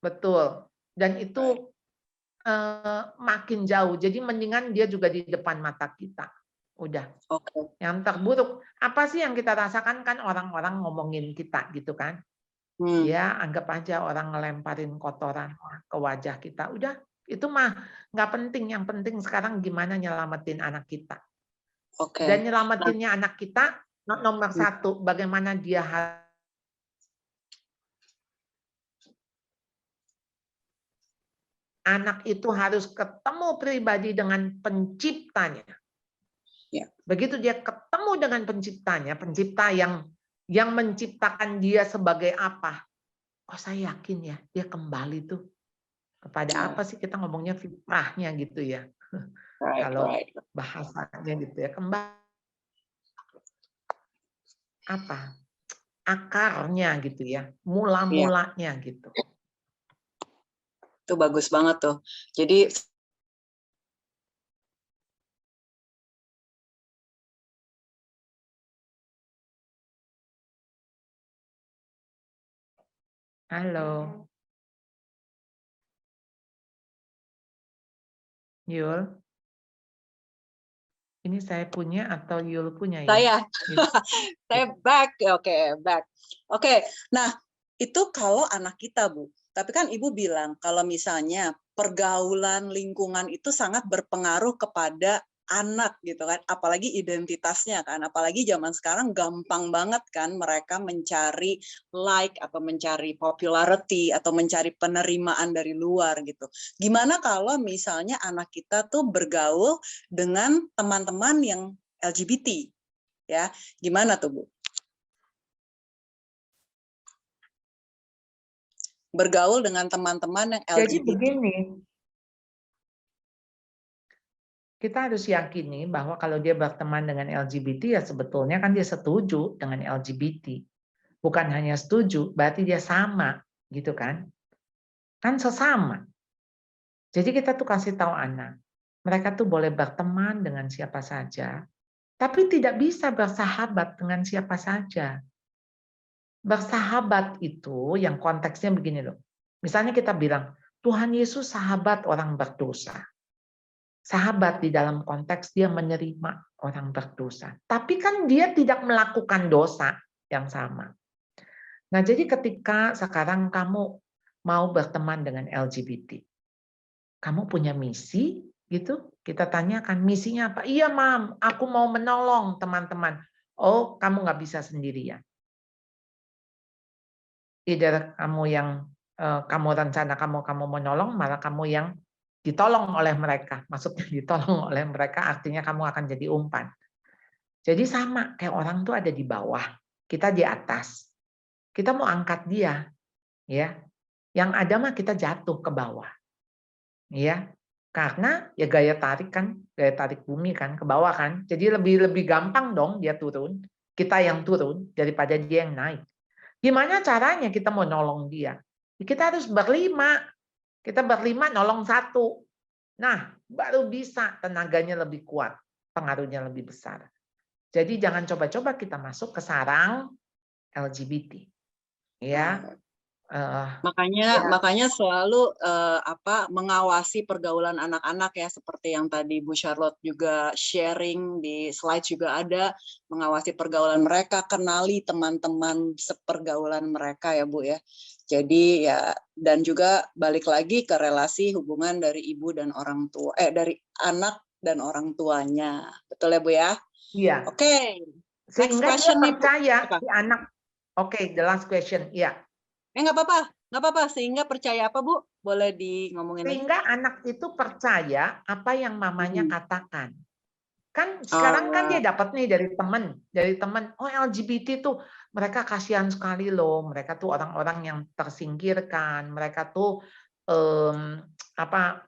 Betul. Dan itu makin jauh. Jadi mendingan dia juga di depan mata kita. Udah. Yang terburuk, apa sih yang kita rasakan kan orang-orang ngomongin kita gitu kan? Ya, anggap aja orang ngelemparin kotoran ke wajah kita. Udah, itu mah nggak penting. Yang penting sekarang gimana nyelamatin anak kita. Dan nyelamatinnya anak kita nomor satu, bagaimana dia anak itu harus ketemu pribadi dengan penciptanya. Begitu dia ketemu dengan penciptanya, pencipta yang menciptakan dia sebagai apa? Oh, saya yakin ya, dia kembali tuh kepada apa sih, kita ngomongnya fitrahnya gitu ya. Kalau bahasanya gitu ya, kembali apa? Akarnya gitu ya, mula-mulanya gitu. Itu bagus banget tuh. Jadi Halo. Yul. Ini saya punya atau Yul punya ya? Saya back. Back. Nah, itu kalau anak kita, Bu. Tapi kan Ibu bilang kalau misalnya pergaulan lingkungan itu sangat berpengaruh kepada anak gitu kan, apalagi identitasnya kan, apalagi zaman sekarang gampang banget kan mereka mencari like atau mencari popularity atau mencari penerimaan dari luar gitu. Gimana kalau misalnya anak kita tuh bergaul dengan teman-teman yang LGBT ya, gimana tuh Bu? Bergaul dengan teman-teman yang LGBT. Jadi begini, kita harus yakini bahwa kalau dia berteman dengan LGBT, ya sebetulnya kan dia setuju dengan LGBT. Bukan hanya setuju, berarti dia sama, gitu kan? Kan sesama. Jadi kita tuh kasih tahu anak, mereka tuh boleh berteman dengan siapa saja, tapi tidak bisa bersahabat dengan siapa saja. Bersahabat itu yang konteksnya begini loh. Misalnya kita bilang, Tuhan Yesus sahabat orang berdosa. Sahabat di dalam konteks dia menerima orang berdosa. Tapi kan dia tidak melakukan dosa yang sama. Nah, jadi ketika sekarang kamu mau berteman dengan LGBT, kamu punya misi gitu? Kita tanyakan, misinya apa? Iya, Mam, aku mau menolong teman-teman. Oh, kamu nggak bisa sendirian. Either kamu yang kamu rencana kamu menolong, malah kamu yang ditolong oleh mereka. Maksudnya ditolong oleh mereka artinya kamu akan jadi umpan. Jadi sama kayak orang tuh ada di bawah, kita di atas. Kita mau angkat dia, ya. Yang ada mah kita jatuh ke bawah. Ya. Karena ya gaya tarik bumi kan ke bawah kan. Jadi lebih gampang dong dia turun, kita yang turun daripada dia yang naik. Gimana caranya kita mau nolong dia? Kita harus berlima. Kita berlima nolong satu. Nah, baru bisa tenaganya lebih kuat, pengaruhnya lebih besar. Jadi jangan coba-coba kita masuk ke sarang LGBT. Ya. Makanya selalu mengawasi pergaulan anak-anak ya, seperti yang tadi Bu Charlotte juga sharing di slide juga ada, mengawasi pergaulan mereka, kenali teman-teman sepergaulan mereka ya Bu ya. Jadi ya, dan juga balik lagi ke relasi hubungan dari ibu dan orang tua, dari anak dan orang tuanya. Betul ya Bu ya? Iya. Oke. Sehingga dia percaya si anak. Oke, the last question. Iya. Nggak apa-apa. Sehingga percaya apa, Bu? Boleh ngomongin lagi. Sehingga anak itu percaya apa yang mamanya katakan. Kan sekarang kan dia dapat nih dari teman, oh LGBT tuh mereka kasihan sekali loh, mereka tuh orang-orang yang tersingkirkan, mereka tuh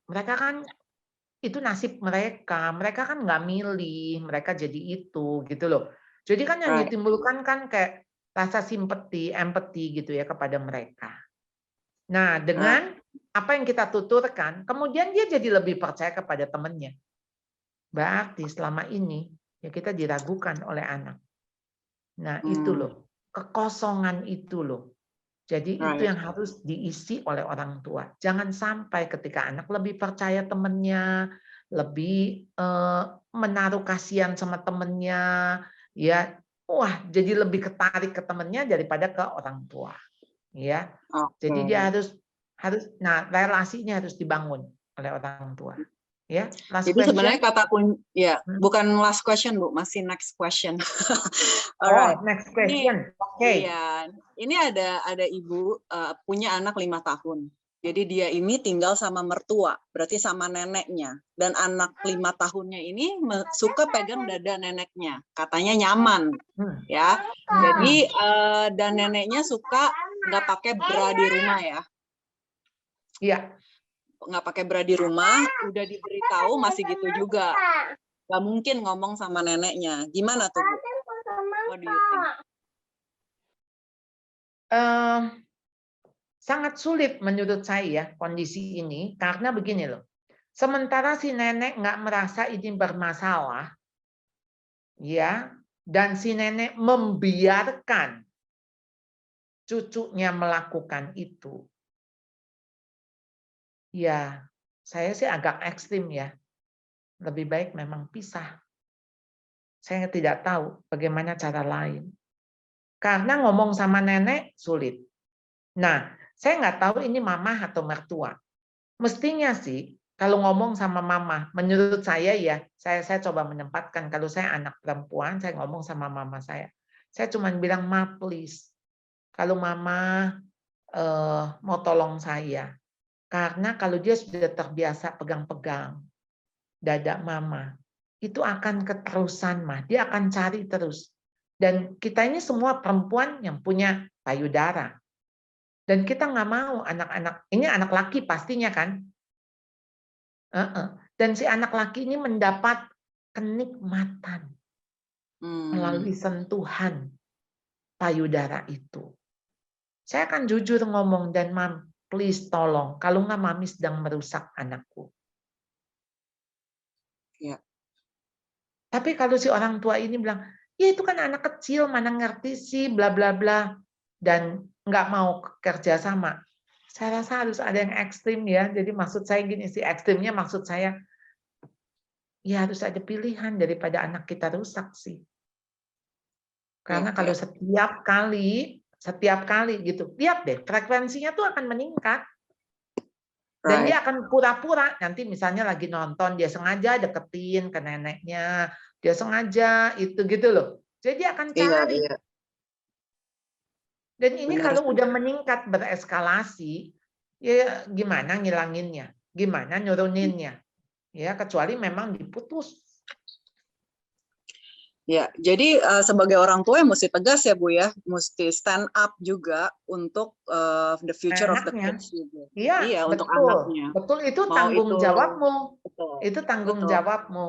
mereka kan itu nasib mereka. Mereka kan nggak milih, mereka jadi itu gitu loh. Jadi kan yang Right. ditimbulkan kan kayak rasa simpati, empati gitu ya kepada mereka. Nah, dengan apa yang kita tuturkan, kemudian dia jadi lebih percaya kepada temannya. Berarti selama ini ya kita diragukan oleh anak. Nah, itu loh, kekosongan itu loh. Jadi itu Right. yang harus diisi oleh orang tua. Jangan sampai ketika anak lebih percaya temannya, lebih menaruh kasihan sama temannya, ya, wah, jadi lebih ketarik ke temannya daripada ke orang tua, ya. Jadi dia harus, nah, relasinya harus dibangun oleh orang tua, ya. Last Jadi sebenarnya question. kata kunci, ya, bukan last question Bu, masih next question. Oh, Alright. next Ini, question. Oke. iya, ini ada ibu punya anak 5 tahun. Jadi dia ini tinggal sama mertua, berarti sama neneknya. Dan anak 5 tahunnya ini suka pegang dada neneknya, katanya nyaman, ya. Jadi dan neneknya suka nggak pakai bra di rumah ya. Iya. Nggak pakai bra di rumah, udah diberitahu masih gitu juga. Nggak mungkin ngomong sama neneknya. Gimana tuh, Bu? What do you think? Sangat sulit menurut saya kondisi ini karena begini loh. Sementara si nenek nggak merasa ini bermasalah, ya, dan si nenek membiarkan cucunya melakukan itu, ya, saya sih agak ekstrim ya. Lebih baik memang pisah. Saya tidak tahu bagaimana cara lain. Karena ngomong sama nenek sulit. Nah, saya nggak tahu ini mama atau mertua. Mestinya sih, kalau ngomong sama mama, menurut saya ya, saya coba menempatkan, kalau saya anak perempuan, saya ngomong sama mama saya. Saya cuma bilang, ma please, kalau mama mau tolong saya. Karena kalau dia sudah terbiasa pegang-pegang dada mama, itu akan keterusan, mah. Dia akan cari terus. Dan kita ini semua perempuan yang punya payudara. Dan kita nggak mau anak-anak, ini anak laki pastinya kan. Dan si anak laki ini mendapat kenikmatan melalui sentuhan payudara itu. Saya akan jujur ngomong, dan mam, please tolong, kalau nggak mami sedang merusak anakku. Ya. Tapi kalau si orang tua ini bilang, ya itu kan anak kecil, mana ngerti sih, bla bla bla, dan nggak mau kerja sama. Saya rasa harus ada yang ekstrim ya. Jadi maksud saya gini, si ekstrimnya maksud saya, ya harus ada pilihan daripada anak kita rusak sih. Karena kalau setiap kali gitu, lihat deh, frekuensinya tuh akan meningkat. Dan dia akan pura-pura, nanti misalnya lagi nonton, dia sengaja deketin ke neneknya, dia sengaja itu gitu loh. Jadi dia akan cari. Iya. Dan ini Benar. kalau udah meningkat, bereskalasi, ya gimana ngilanginnya? Gimana nuruninnya? Ya, kecuali memang diputus. Ya, jadi sebagai orang tua yang mesti tegas ya Bu ya, mesti stand up juga untuk the future of the kids juga. Iya, untuk betul. anaknya. Betul, itu Mau tanggung itu, jawabmu. betul, Itu tanggung betul. jawabmu.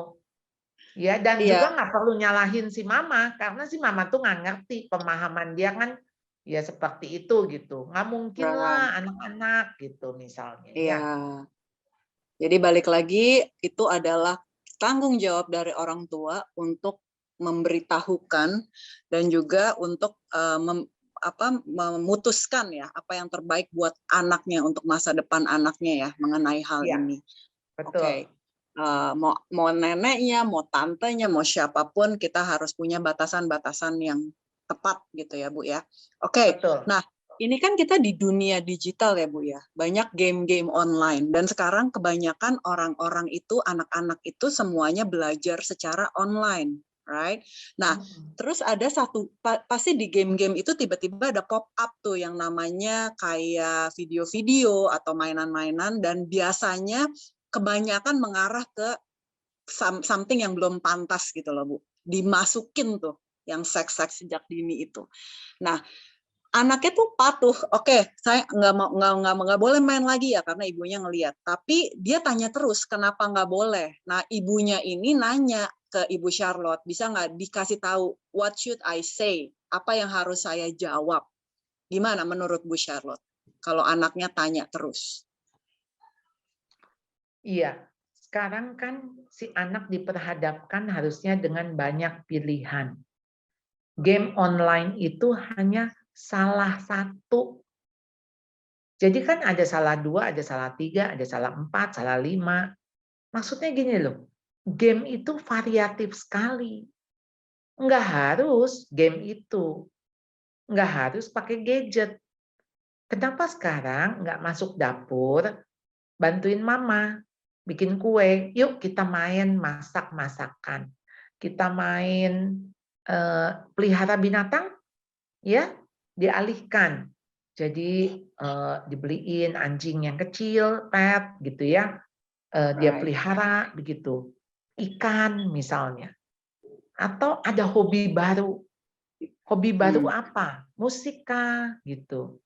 Ya, dan Iya. juga nggak perlu nyalahin si mama, karena si mama tuh nggak ngerti, pemahaman dia kan ya seperti itu gitu. Nggak mungkin lah anak-anak gitu misalnya. Iya. Ya. Jadi balik lagi, itu adalah tanggung jawab dari orang tua untuk memberitahukan dan juga untuk memutuskan ya apa yang terbaik buat anaknya untuk masa depan anaknya ya mengenai hal Ya, ini. betul. Oke. Mau neneknya, mau tantenya, mau siapapun kita harus punya batasan-batasan yang tepat gitu ya Bu ya. Oke. Betul. Nah, ini kan kita di dunia digital ya Bu ya. Banyak game-game online dan sekarang kebanyakan orang-orang itu, anak-anak itu semuanya belajar secara online, right? Nah, terus ada pasti di game-game itu tiba-tiba ada pop-up tuh yang namanya kayak video-video atau mainan-mainan, dan biasanya kebanyakan mengarah ke something yang belum pantas gitu loh Bu. Dimasukin tuh yang seks-seks sejak dini itu. Nah, anaknya tuh patuh. Oke, saya nggak boleh main lagi ya karena ibunya ngelihat. Tapi dia tanya terus kenapa nggak boleh. Nah, ibunya ini nanya ke Ibu Charlotte, bisa nggak dikasih tahu what should I say? Apa yang harus saya jawab? Gimana menurut Bu Charlotte? Kalau anaknya tanya terus. Iya, sekarang kan si anak diperhadapkan harusnya dengan banyak pilihan. Game online itu hanya salah satu. Jadi kan ada salah 2, ada salah 3, ada salah 4, salah 5. Maksudnya gini loh, game itu variatif sekali. Nggak harus game itu. Nggak harus pakai gadget. Kenapa sekarang nggak masuk dapur, bantuin mama, bikin kue, yuk kita main masak-masakan. Kita main pelihara binatang, ya dialihkan. Jadi dibeliin anjing yang kecil, pet gitu ya. Dia pelihara begitu. Ikan misalnya. Atau ada hobi baru. Hobi baru apa? Musik kah gitu.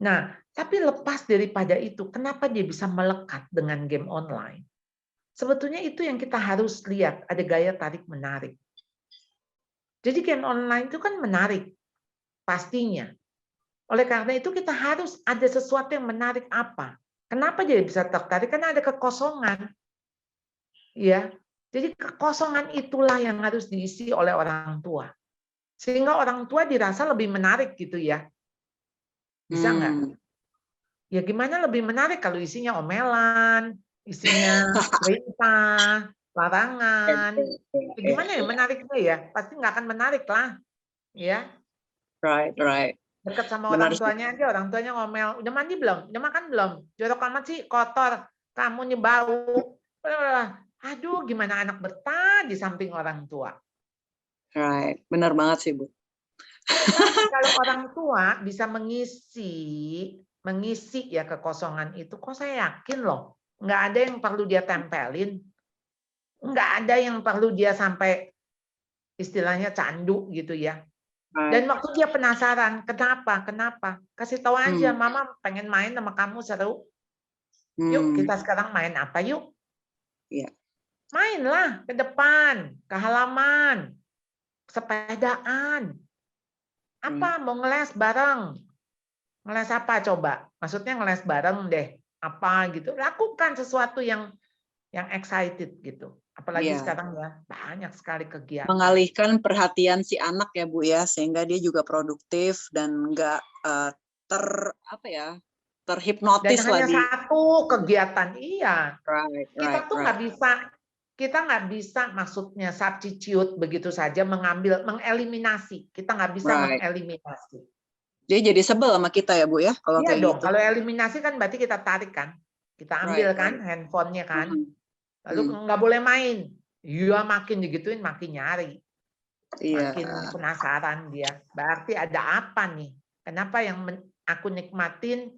Nah, tapi lepas daripada itu, kenapa dia bisa melekat dengan game online? Sebetulnya itu yang kita harus lihat, ada gaya tarik-menarik. Jadi game online itu kan menarik, pastinya. Oleh karena itu kita harus ada sesuatu yang menarik apa? Kenapa dia bisa tertarik? Karena ada kekosongan. Ya, jadi kekosongan itulah yang harus diisi oleh orang tua. Sehingga orang tua dirasa lebih menarik gitu ya. Bisa nggak? Ya gimana lebih menarik kalau isinya omelan, isinya perintah, larangan. Ya gimana ya menariknya ya? Pasti nggak akan menarik lah. Ya. Right. Dekat sama Benar orang tuanya aja, orang tuanya ngomel, udah mandi belum? Udah makan belum? Jorok amat sih, kotor. Kamu bau. Aduh, gimana anak betah di samping orang tua. Right, benar banget sih Bu. Tapi kalau orang tua bisa mengisi ya kekosongan itu, kok saya yakin loh, nggak ada yang perlu dia tempelin, nggak ada yang perlu dia sampai istilahnya candu gitu ya. Dan waktu dia penasaran, kenapa? Kasih tahu aja, mama pengen main sama kamu seru. Yuk kita sekarang main apa yuk? Iya. Mainlah ke depan, ke halaman, sepedaan. Apa mau ngeles bareng? Ngeles apa coba? Maksudnya ngeles bareng deh. Apa gitu. Lakukan sesuatu yang excited gitu. Apalagi sekarang ya banyak sekali kegiatan. Mengalihkan perhatian si anak ya Bu ya, sehingga dia juga produktif dan enggak terhipnotis dan hanya lagi. Satu kegiatan, iya. Right. Kita nggak bisa maksudnya substitute begitu saja mengeliminasi. Kita nggak bisa mengeliminasi. Dia jadi sebel sama kita ya Bu ya kalau Iya kayak dong. gitu. Kalau eliminasi kan berarti kita tarik kan, kita ambil kan handphonenya kan, lalu nggak boleh main. Iya makin digituin makin nyari, makin penasaran dia. Berarti ada apa nih? Kenapa yang aku nikmatin?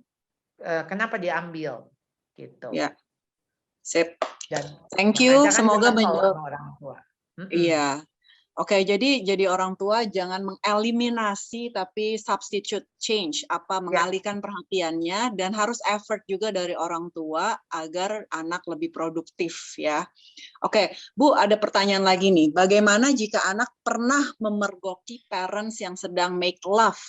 Kenapa diambil? Gitu. Ya. Sip. Dan thank you. kan Semoga menjawab orang tua. Iya. Oke, jadi orang tua jangan mengeliminasi tapi substitute change, mengalihkan perhatiannya, dan harus effort juga dari orang tua agar anak lebih produktif ya. Oke, Bu, ada pertanyaan lagi nih. Bagaimana jika anak pernah memergoki parents yang sedang make love?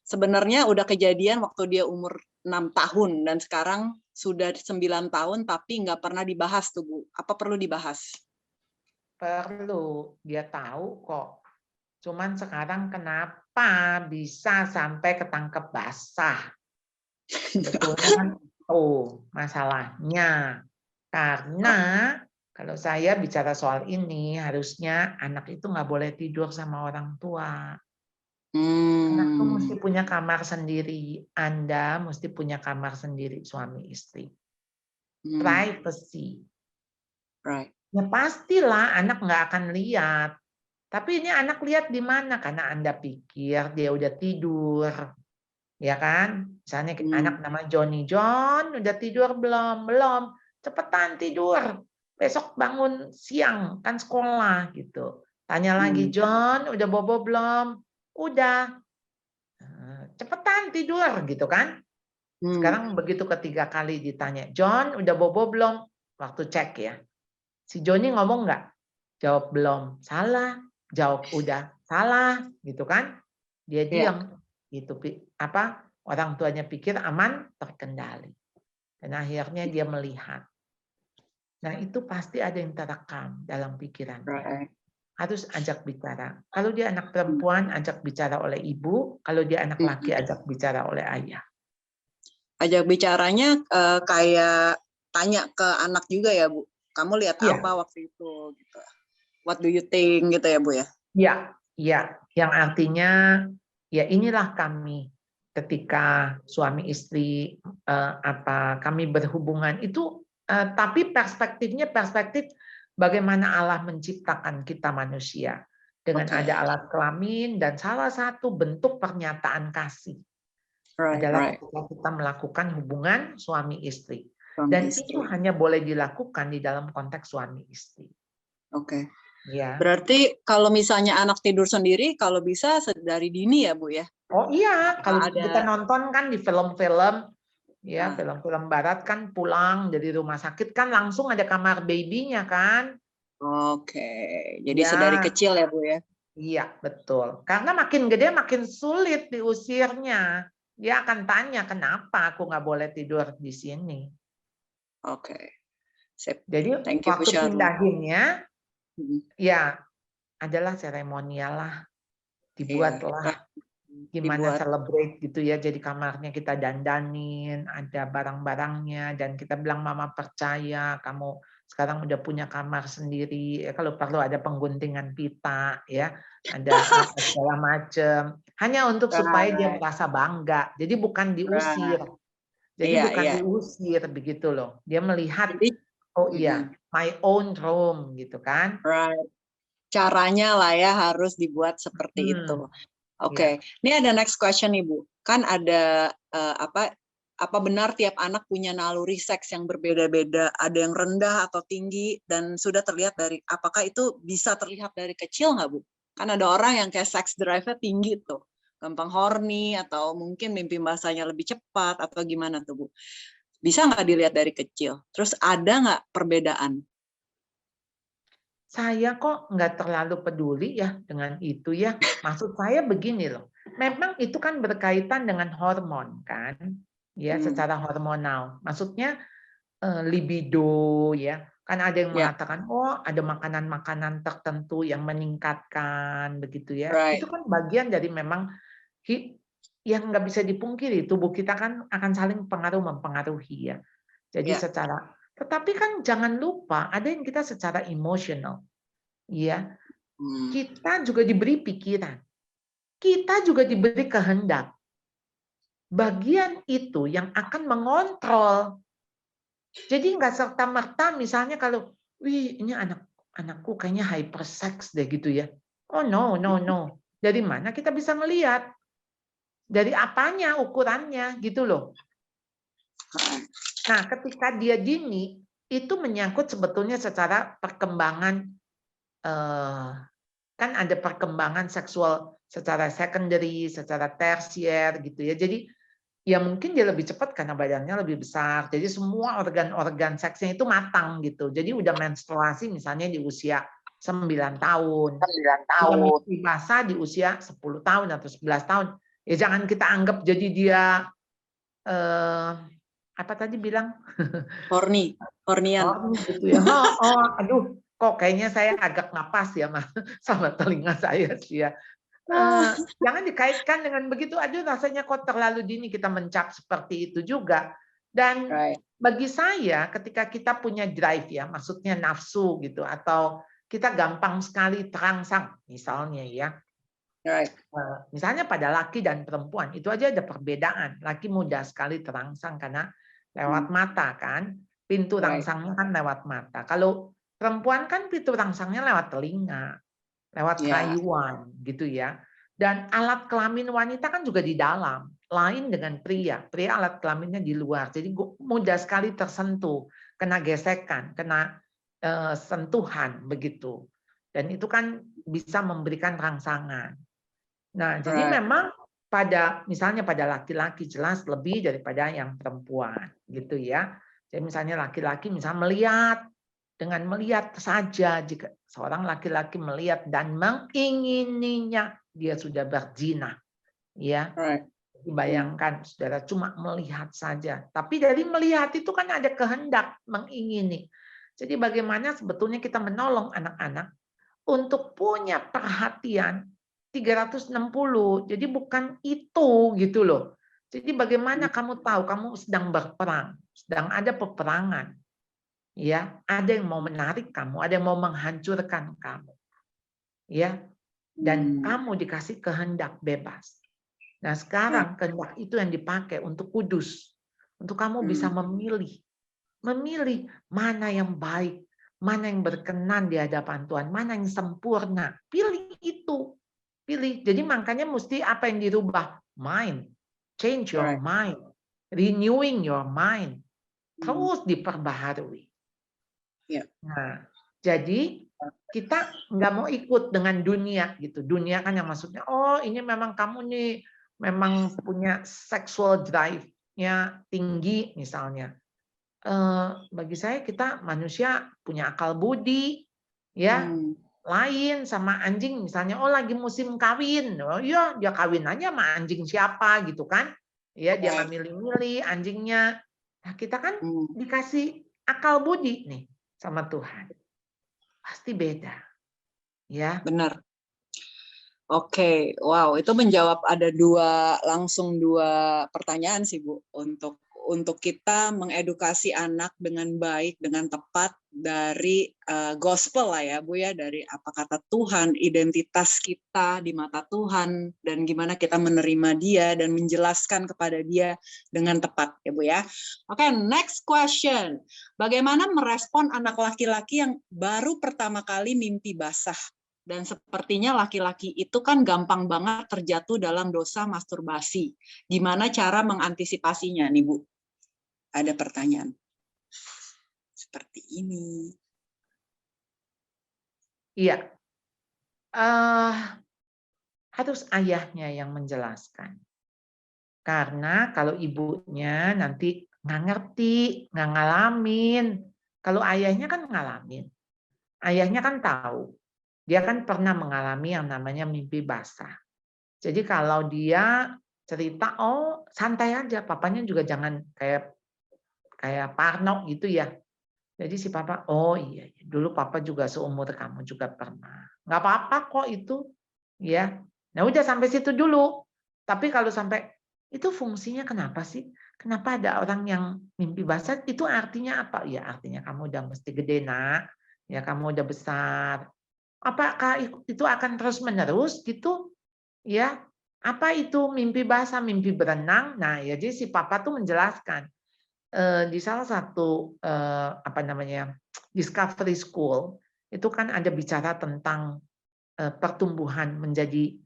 Sebenarnya udah kejadian waktu dia umur 6 tahun dan sekarang sudah 9 tahun tapi nggak pernah dibahas tuh Bu. Apa perlu dibahas? Perlu, dia tahu kok. Cuman sekarang kenapa bisa sampai ketangkep basah? Sebetulnya kan itu masalahnya. Karena kalau saya bicara soal ini, harusnya anak itu nggak boleh tidur sama orang tua. Anak itu mesti punya kamar sendiri. Anda mesti punya kamar sendiri, suami istri. Privacy. Right. Ya pastilah anak nggak akan lihat. Tapi ini anak lihat di mana? Karena Anda pikir dia udah tidur. Ya kan? Misalnya anak nama Johnny. John, udah tidur belum? Belum. Cepetan tidur. Besok bangun siang, kan sekolah gitu. Tanya lagi, John, udah bobo belum? Udah. cepetan tidur gitu kan. Sekarang begitu ketiga kali ditanya, John udah bobo belum? Waktu cek ya. Si Joni ngomong nggak? Jawab belum. Salah. Jawab udah. Salah. Gitu kan. Dia diam. Gitu. Orang tuanya pikir aman, terkendali. Dan akhirnya dia melihat. Nah itu pasti ada yang terekam dalam pikiran dia. Harus ajak bicara. Kalau dia anak perempuan, ajak bicara oleh ibu. Kalau dia anak laki, ajak bicara oleh ayah. Ajak bicaranya kayak tanya ke anak juga ya, Bu. Kamu lihat apa waktu itu? Gitu. What do you think gitu ya, Bu ya? Iya. Yang artinya ya inilah kami ketika suami istri kami berhubungan itu, tapi perspektif bagaimana Allah menciptakan kita manusia dengan ada alat kelamin dan salah satu bentuk pernyataan kasih. Adalah ketika kita melakukan hubungan suami istri. Dan itu hanya boleh dilakukan di dalam konteks suami istri. Oke. Ya. Berarti kalau misalnya anak tidur sendiri, kalau bisa dari dini ya, Bu ya? Oh iya, kalau kita nonton kan di film-film, ya film-film barat kan pulang dari rumah sakit kan langsung ada kamar baby-nya kan. Oke, jadi sedari kecil ya, Bu ya? Iya, betul. Karena makin gede makin sulit diusirnya. Dia akan tanya, kenapa aku nggak boleh tidur di sini? Oke. Jadi waktu pindahinnya, ya adalah seremonial lah. Dibuatlah gimana celebrate gitu ya. Jadi kamarnya kita dandanin, ada barang-barangnya, dan kita bilang mama percaya kamu sekarang udah punya kamar sendiri. Kalau perlu ada pengguntingan pita, ya, ada segala macam. Hanya untuk supaya dia merasa bangga. Jadi bukan diusir. Jadi bukan diusir begitu loh. Dia melihat, oh iya, my own room gitu kan. Caranya lah ya harus dibuat seperti itu. Oke. Ini ada next question nih, Bu. Kan ada apa benar tiap anak punya naluri seks yang berbeda-beda, ada yang rendah atau tinggi, dan sudah terlihat dari, apakah itu bisa terlihat dari kecil nggak, Bu? Kan ada orang yang kayak sex drive-nya tinggi tuh, gampang horny, atau mungkin mimpi basahnya lebih cepat, atau gimana tuh, Bu? Bisa nggak dilihat dari kecil? Terus ada nggak perbedaan? Saya kok nggak terlalu peduli ya dengan itu ya. Maksud saya begini loh, memang itu kan berkaitan dengan hormon kan, ya secara hormonal. Maksudnya libido ya, kan ada yang mengatakan oh ada makanan-makanan tertentu yang meningkatkan begitu ya. Itu kan bagian dari memang yang nggak bisa dipungkiri, tubuh kita kan akan saling mempengaruhi ya. Jadi tetapi kan jangan lupa ada yang kita secara emosional. Ya, kita juga diberi pikiran, kita juga diberi kehendak. Bagian itu yang akan mengontrol. Jadi nggak serta merta misalnya kalau, wih ini anakku kayaknya hypersex deh gitu ya. Oh no. Dari mana kita bisa ngelihat? Dari apanya ukurannya gitu loh. Nah, ketika dia dini itu menyangkut sebetulnya secara perkembangan. Kan ada perkembangan seksual secara secondary, secara tersier gitu ya. Jadi ya mungkin dia lebih cepat karena badannya lebih besar. Jadi semua organ-organ seksnya itu matang gitu. Jadi udah menstruasi misalnya di usia 9 tahun. 9 tahun. Dewasa di usia 10 tahun atau 11 tahun. Ya jangan kita anggap jadi dia apa tadi bilang? Hornian. Gitu ya. Aduh. Kok kayaknya saya agak napas ya sama telinga saya sih ya. Jangan dikaitkan dengan begitu, aduh rasanya kok terlalu dini kita mencap seperti itu juga. Dan bagi saya ketika kita punya drive ya, maksudnya nafsu gitu, atau kita gampang sekali terangsang misalnya ya. Misalnya pada laki dan perempuan, itu aja ada perbedaan. Laki mudah sekali terangsang karena lewat mata kan, pintu rangsangnya kan lewat mata. Kalau perempuan kan pintu rangsangnya lewat telinga, lewat rayuan gitu ya. Dan alat kelamin wanita kan juga di dalam, lain dengan pria. Pria alat kelaminnya di luar, jadi mudah sekali tersentuh, kena gesekan, kena sentuhan begitu. Dan itu kan bisa memberikan rangsangan. Nah, jadi memang misalnya pada laki-laki jelas lebih daripada yang perempuan, gitu ya. Jadi misalnya laki-laki melihat, dengan melihat saja, jika seorang laki-laki melihat dan mengingininya, dia sudah berzina, ya. Right. Bayangkan, saudara, cuma melihat saja. Tapi dari melihat itu kan ada kehendak mengingini. Jadi bagaimana sebetulnya kita menolong anak-anak untuk punya perhatian 360. Jadi bukan itu gitu loh. Jadi bagaimana kamu tahu kamu sedang berperang, sedang ada peperangan. Ya, ada yang mau menarik kamu, ada yang mau menghancurkan kamu. Ya. Dan kamu dikasih kehendak bebas. Nah, sekarang kehendak itu yang dipakai untuk kudus. Untuk kamu bisa memilih. Memilih mana yang baik, mana yang berkenan di hadapan Tuhan, mana yang sempurna. Pilih itu. Pilih. Jadi makanya mesti apa yang dirubah? Mind. Change your mind. Renewing your mind. Terus diperbaharui. Nah, jadi kita nggak mau ikut dengan dunia gitu. Dunia kan yang maksudnya, oh ini memang kamu nih memang punya sexual drive-nya tinggi misalnya. Bagi saya kita manusia punya akal budi, ya lain sama anjing misalnya. Oh lagi musim kawin, oh iya dia kawin aja sama anjing siapa gitu kan? Ya dia nggak milih-milih anjingnya. Nah kita kan dikasih akal budi nih sama Tuhan. Pasti beda. Ya. Benar. Oke, wow, itu menjawab ada langsung dua pertanyaan sih Bu, untuk kita mengedukasi anak dengan baik, dengan tepat dari gospel lah ya Bu ya, dari apa kata Tuhan, identitas kita di mata Tuhan, dan gimana kita menerima dia dan menjelaskan kepada dia dengan tepat ya Bu ya. Oke, next question. Bagaimana merespon anak laki-laki yang baru pertama kali mimpi basah? Dan sepertinya laki-laki itu kan gampang banget terjatuh dalam dosa masturbasi. Gimana cara mengantisipasinya nih Bu? Ada pertanyaan seperti ini. Iya. Harus ayahnya yang menjelaskan. Karena kalau ibunya nanti nggak ngerti, nggak ngalamin. Kalau ayahnya kan ngalamin. Ayahnya kan tahu. Dia kan pernah mengalami yang namanya mimpi basah. Jadi kalau dia cerita, oh santai aja, papanya juga jangan kayak parno gitu ya. Jadi si papa, oh iya, dulu papa juga seumur kamu juga pernah. Nggak apa-apa kok itu, ya. Nah udah sampai situ dulu. Tapi kalau sampai itu fungsinya kenapa sih? Kenapa ada orang yang mimpi basah? Itu artinya apa? Ya artinya kamu udah mesti gede nak, ya kamu udah besar. Apakah itu akan terus-menerus gitu? Ya, apa itu mimpi basah, mimpi berenang? Nah, ya jadi si papa tuh menjelaskan di salah satu apa namanya Discovery School itu kan ada bicara tentang pertumbuhan menjadi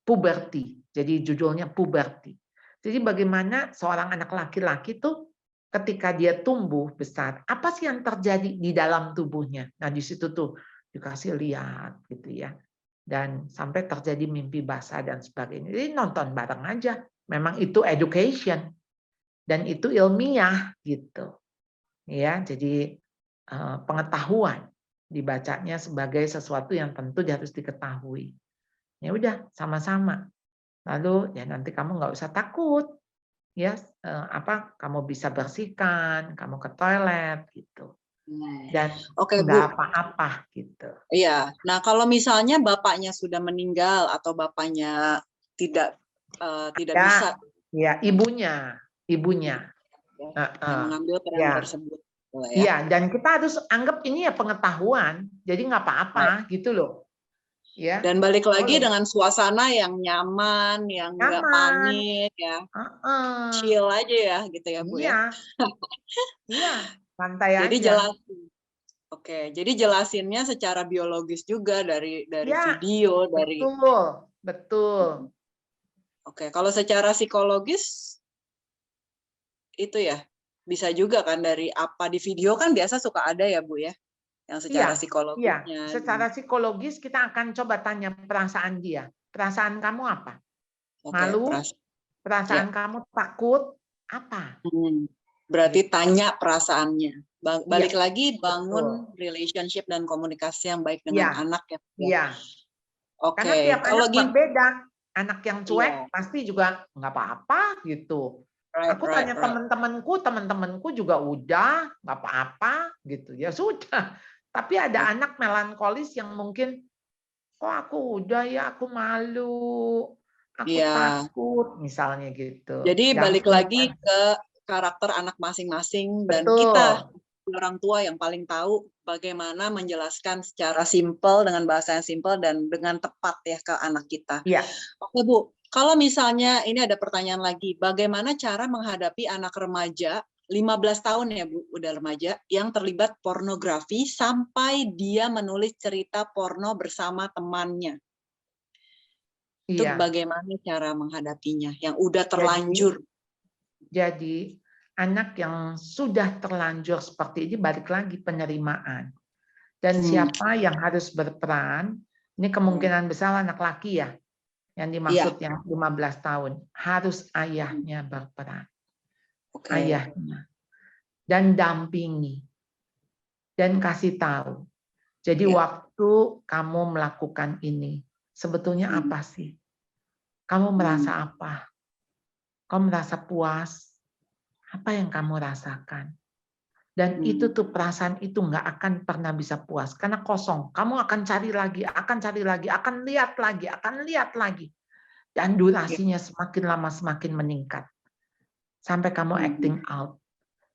puberty. Jadi judulnya puberty. Jadi bagaimana seorang anak laki-laki tuh ketika dia tumbuh besar, apa sih yang terjadi di dalam tubuhnya? Nah, di situ tuh dikasih lihat gitu ya. Dan sampai terjadi mimpi basah dan sebagainya. Jadi nonton bareng aja. Memang itu education dan itu ilmiah gitu. Ya, jadi pengetahuan dibacanya sebagai sesuatu yang tentu harus diketahui. Ya udah, sama-sama. Lalu ya nanti kamu nggak usah takut. Ya, kamu bisa bersihkan, kamu ke toilet gitu. Dan nggak apa-apa gitu. Iya. Nah, kalau misalnya bapaknya sudah meninggal atau bapaknya tidak bisa. Ya, ibunya. Yang mengambil peran tersebut. Iya, dan kita harus anggap ini ya pengetahuan. Jadi nggak apa-apa gitu loh. Ya. Dan balik lagi dengan suasana yang nyaman, yang nggak panik ya. Chill aja ya gitu ya Bu ya. Iya, santai aja. Jadi jelasin. Oke, jadi jelasinnya secara biologis juga dari video, dari. Betul. Oke, kalau secara psikologis itu ya bisa juga kan dari apa di video kan biasa suka ada ya Bu ya, yang secara psikologisnya. Iya, secara psikologis kita akan coba tanya perasaan dia. Perasaan kamu apa? Oke, Malu, perasaan kamu takut, apa? Berarti tanya perasaannya. Balik Iya, lagi bangun betul. relationship dan komunikasi yang baik dengan Iya, anak ya. iya. Karena Oke, tiap kalau anak gini, berbeda. Anak yang cuek iya. pasti juga nggak apa-apa gitu. Aku tanya teman-temanku juga udah nggak apa-apa gitu. Ya sudah. Tapi ada anak melankolis yang mungkin, oh aku udah ya, aku malu, aku Iya. takut, misalnya gitu. Jadi balik Gampang lagi kan? ke karakter anak masing-masing dan Betul. kita orang tua yang paling tahu bagaimana menjelaskan secara simpel dengan bahasa yang simpel dan dengan tepat ya ke anak kita. Iya. Oke Bu, kalau misalnya ini ada pertanyaan lagi, bagaimana cara menghadapi anak remaja 15 tahun ya Bu, udah remaja yang terlibat pornografi sampai dia menulis cerita porno bersama temannya? Itu Iya. bagaimana cara menghadapinya yang udah terlanjur? Jadi anak yang sudah terlanjur seperti ini balik lagi penerimaan. Dan siapa yang harus berperan? Ini kemungkinan besar anak laki ya, yang dimaksud yang 15 tahun. Harus ayahnya berperan. Ayahnya. Dan dampingi. Dan kasih tahu. Jadi waktu kamu melakukan ini, sebetulnya apa sih? Kamu merasa apa? Kamu merasa puas? Apa yang kamu rasakan? Dan itu tuh perasaan itu nggak akan pernah bisa puas karena kosong. Kamu akan cari lagi, akan lihat lagi. Dan durasinya semakin lama semakin meningkat. Sampai kamu acting out.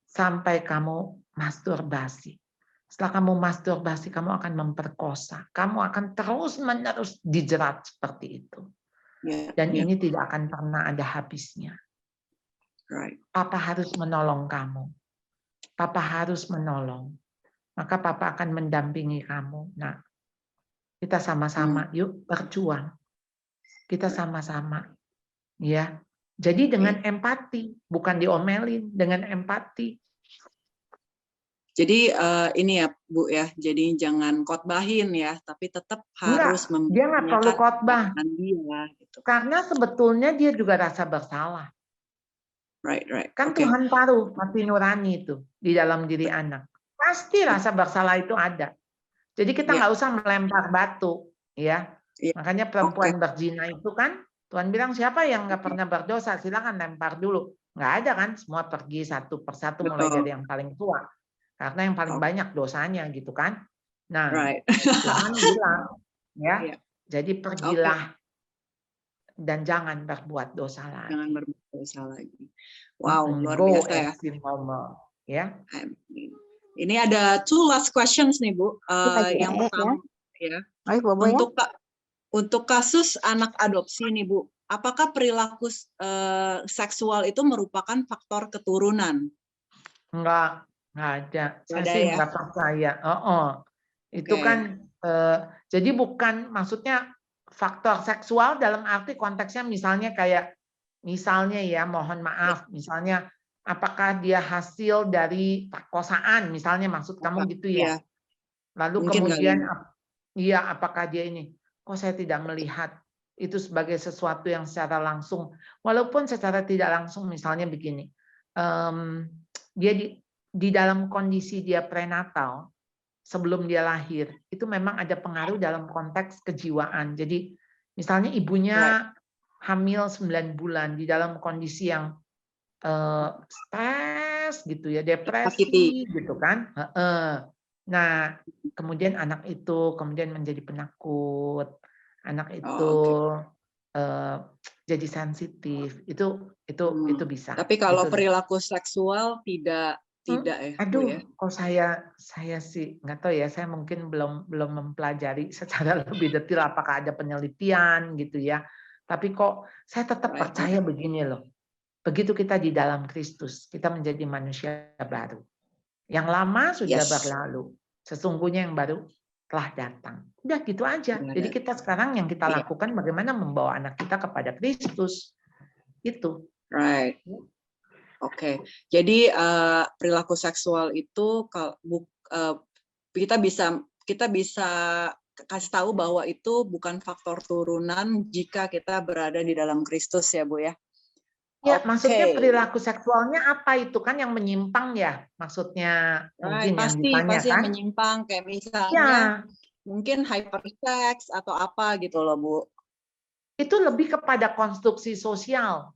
Sampai kamu masturbasi. Setelah kamu masturbasi, kamu akan memperkosa. Kamu akan terus-menerus dijerat seperti itu. Dan ini tidak akan pernah ada habisnya. Papa harus menolong kamu. Papa harus menolong. Maka Papa akan mendampingi kamu. Nah, kita sama-sama yuk berjuang. Kita sama-sama. Ya. Jadi dengan empati, bukan diomelin, dengan empati. Jadi ini ya Bu ya, jadi jangan khotbahin ya, tapi tetap harus dia nggak perlu khotbah. Dia, gitu. Karena sebetulnya dia juga rasa bersalah. Kan Tuhan taruh hati nurani itu di dalam diri anak. Pasti rasa bersalah itu ada. Jadi kita nggak usah melempar batu, ya. Makanya perempuan berzina itu kan Tuhan bilang siapa yang nggak pernah berdosa silakan lempar dulu. Nggak ada kan, semua pergi satu persatu mulai dari yang paling tua. Karena yang paling banyak dosanya gitu kan. Nah, Tuhan bilang ya, jadi pergilah dan jangan berbuat dosa lagi. Jangan berbuat dosa lagi. Wow, luar biasa ya. Ya. Ini ada 2 last questions nih Bu. Yang pertama ya. Untuk kasus anak adopsi nih Bu, apakah perilaku seksual itu merupakan faktor keturunan? Enggak ada. Saya sih nggak percaya. Itu kan jadi bukan maksudnya faktor seksual dalam arti konteksnya misalnya kayak misalnya ya mohon maaf misalnya apakah dia hasil dari perkosaan misalnya maksud kamu gitu ya. Lalu kemudian apakah dia ini kok saya tidak melihat itu sebagai sesuatu yang secara langsung walaupun secara tidak langsung misalnya begini dia di dalam kondisi dia prenatal sebelum dia lahir itu memang ada pengaruh dalam konteks kejiwaan. Jadi misalnya ibunya hamil 9 bulan di dalam kondisi yang stres gitu ya, depresi gitu kan. Nah, kemudian anak itu kemudian menjadi penakut. Anak itu jadi sensitif. Itu bisa. Tapi kalau perilaku seksual tidak ya. Aduh, ya. kok saya sih nggak tahu ya. Saya mungkin belum mempelajari secara lebih detail apakah ada penelitian gitu ya. Tapi kok saya tetap percaya begini loh. Begitu kita di dalam Kristus, kita menjadi manusia baru. Yang lama sudah berlalu. Sesungguhnya yang baru telah datang. Udah gitu aja. Jadi kita sekarang yang kita lakukan bagaimana membawa anak kita kepada Kristus. Itu. Right. Oke, jadi perilaku seksual itu kita bisa kasih tahu bahwa itu bukan faktor turunan jika kita berada di dalam Kristus ya Bu ya. Ya, maksudnya Oke. perilaku seksualnya apa itu kan yang menyimpang ya? Maksudnya Right, mungkin yang ditanya pasti yang kan? menyimpang kayak misalnya Ya, mungkin hypersex atau apa gitu loh Bu. itu lebih kepada konstruksi sosial.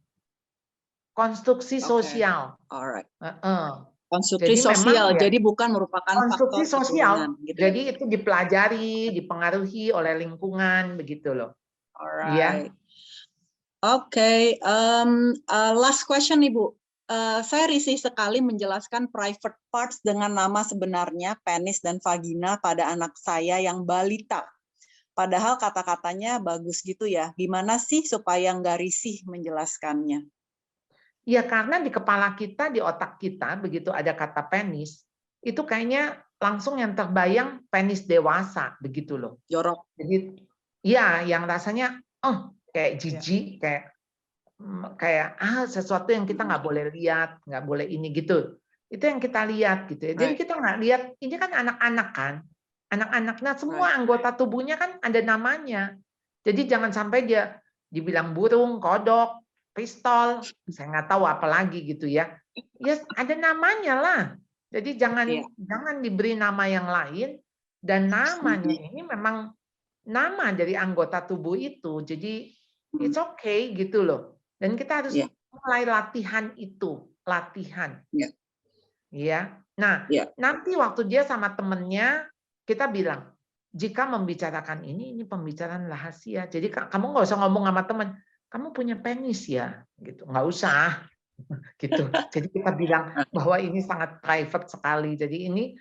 Konstruksi Oke. sosial. Alright. Jadi Konstruksi memang sosial, ya, jadi bukan merupakan konstruksi faktor sosial. keturunan. Gitu ya. Jadi itu dipelajari, dipengaruhi oleh lingkungan, begitu loh. Alright. Ya. Oke, last question Ibu. Saya risih sekali menjelaskan private parts dengan nama sebenarnya penis dan vagina pada anak saya yang balita. Padahal kata-katanya bagus gitu ya. Gimana sih supaya nggak risih menjelaskannya? Ya karena di kepala kita, di otak kita, begitu ada kata penis, itu kayaknya langsung yang terbayang penis dewasa, begitu loh. Jorok. Jadi, ya yang rasanya, kayak jijik, kayak sesuatu yang kita nggak boleh lihat, nggak boleh ini gitu. Itu yang kita lihat gitu ya. Jadi kita nggak lihat, ini kan anak-anak kan, anak-anaknya semua anggota tubuhnya kan ada namanya. Jadi jangan sampai dia dibilang burung, kodok, pistol, saya nggak tahu apa lagi gitu ya. Ya ada namanya lah. Jadi jangan diberi nama yang lain, dan namanya ini memang nama dari anggota tubuh itu. Jadi it's okay gitu loh. Dan kita harus mulai latihan itu, latihan. Ya. Nah, nanti waktu dia sama temennya, kita bilang, jika membicarakan ini pembicaraan rahasia. Jadi kamu nggak usah ngomong sama teman, kamu punya penis ya, gitu. Nggak usah, gitu. Jadi kita bilang bahwa ini sangat private sekali. Jadi ini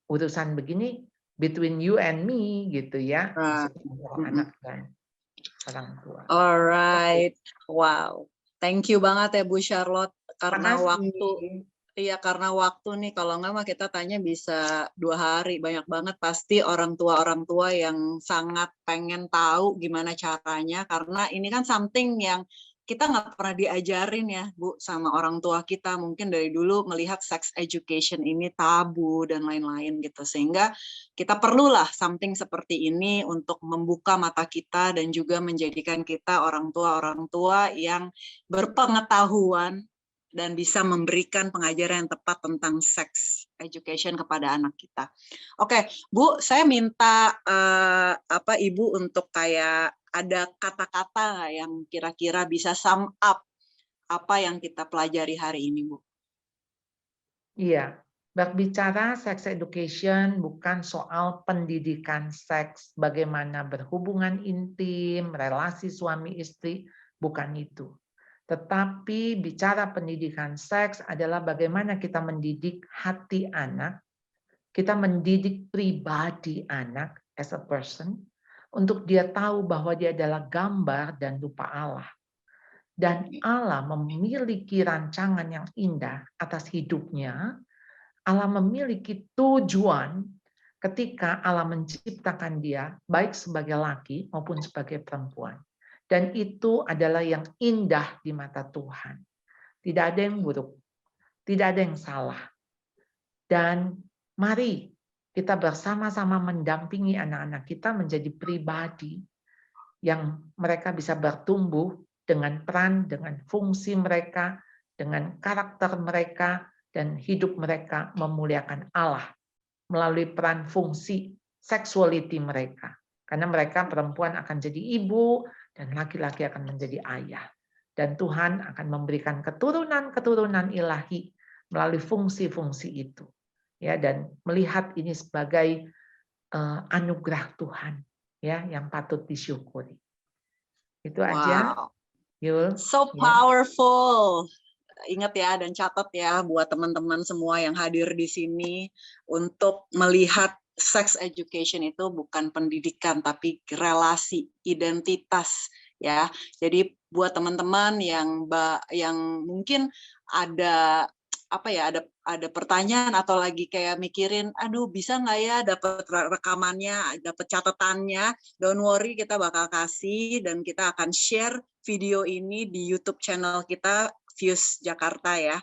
urusan begini between you and me, gitu ya. Anak dan orang tua. Alright, wow. Thank you banget ya Bu Charlotte. Karena waktu. Iya, karena waktu nih, kalau nggak mah kita tanya bisa 2 hari. Banyak banget pasti orang tua yang sangat pengen tahu gimana caranya. Karena ini kan something yang kita nggak pernah diajarin ya, Bu, sama orang tua kita. Mungkin dari dulu melihat sex education ini tabu dan lain-lain gitu. Sehingga kita perlulah something seperti ini untuk membuka mata kita dan juga menjadikan kita orang tua yang berpengetahuan dan bisa memberikan pengajaran yang tepat tentang sex education kepada anak kita. Oke, Bu, saya minta Ibu untuk kayak ada kata-kata yang kira-kira bisa sum up apa yang kita pelajari hari ini, Bu. Iya, berbicara sex education bukan soal pendidikan seks, bagaimana berhubungan intim, relasi suami istri, bukan itu. Tetapi bicara pendidikan seks adalah bagaimana kita mendidik hati anak, kita mendidik pribadi anak as a person, untuk dia tahu bahwa dia adalah gambar dan rupa Allah. Dan Allah memiliki rancangan yang indah atas hidupnya. Allah memiliki tujuan ketika Allah menciptakan dia, baik sebagai laki maupun sebagai perempuan. Dan itu adalah yang indah di mata Tuhan. Tidak ada yang buruk, tidak ada yang salah. Dan mari kita bersama-sama mendampingi anak-anak kita menjadi pribadi yang mereka bisa bertumbuh dengan peran, dengan fungsi mereka, dengan karakter mereka, dan hidup mereka memuliakan Allah melalui peran fungsi sexuality mereka. Karena mereka perempuan akan jadi ibu, dan laki-laki akan menjadi ayah. Dan Tuhan akan memberikan keturunan-keturunan ilahi melalui fungsi-fungsi itu. Ya, dan melihat ini sebagai anugerah Tuhan, ya, yang patut disyukuri. Itu aja. Wow. Yul. So powerful. Ingat ya dan catat ya buat teman-teman semua yang hadir di sini untuk melihat sex education itu bukan pendidikan tapi relasi, identitas ya. Jadi buat teman-teman yang mungkin ada ada pertanyaan atau lagi kayak mikirin, aduh bisa nggak ya dapat rekamannya, dapat catatannya, don't worry, kita bakal kasih dan kita akan share video ini di YouTube channel kita Fuse Jakarta ya.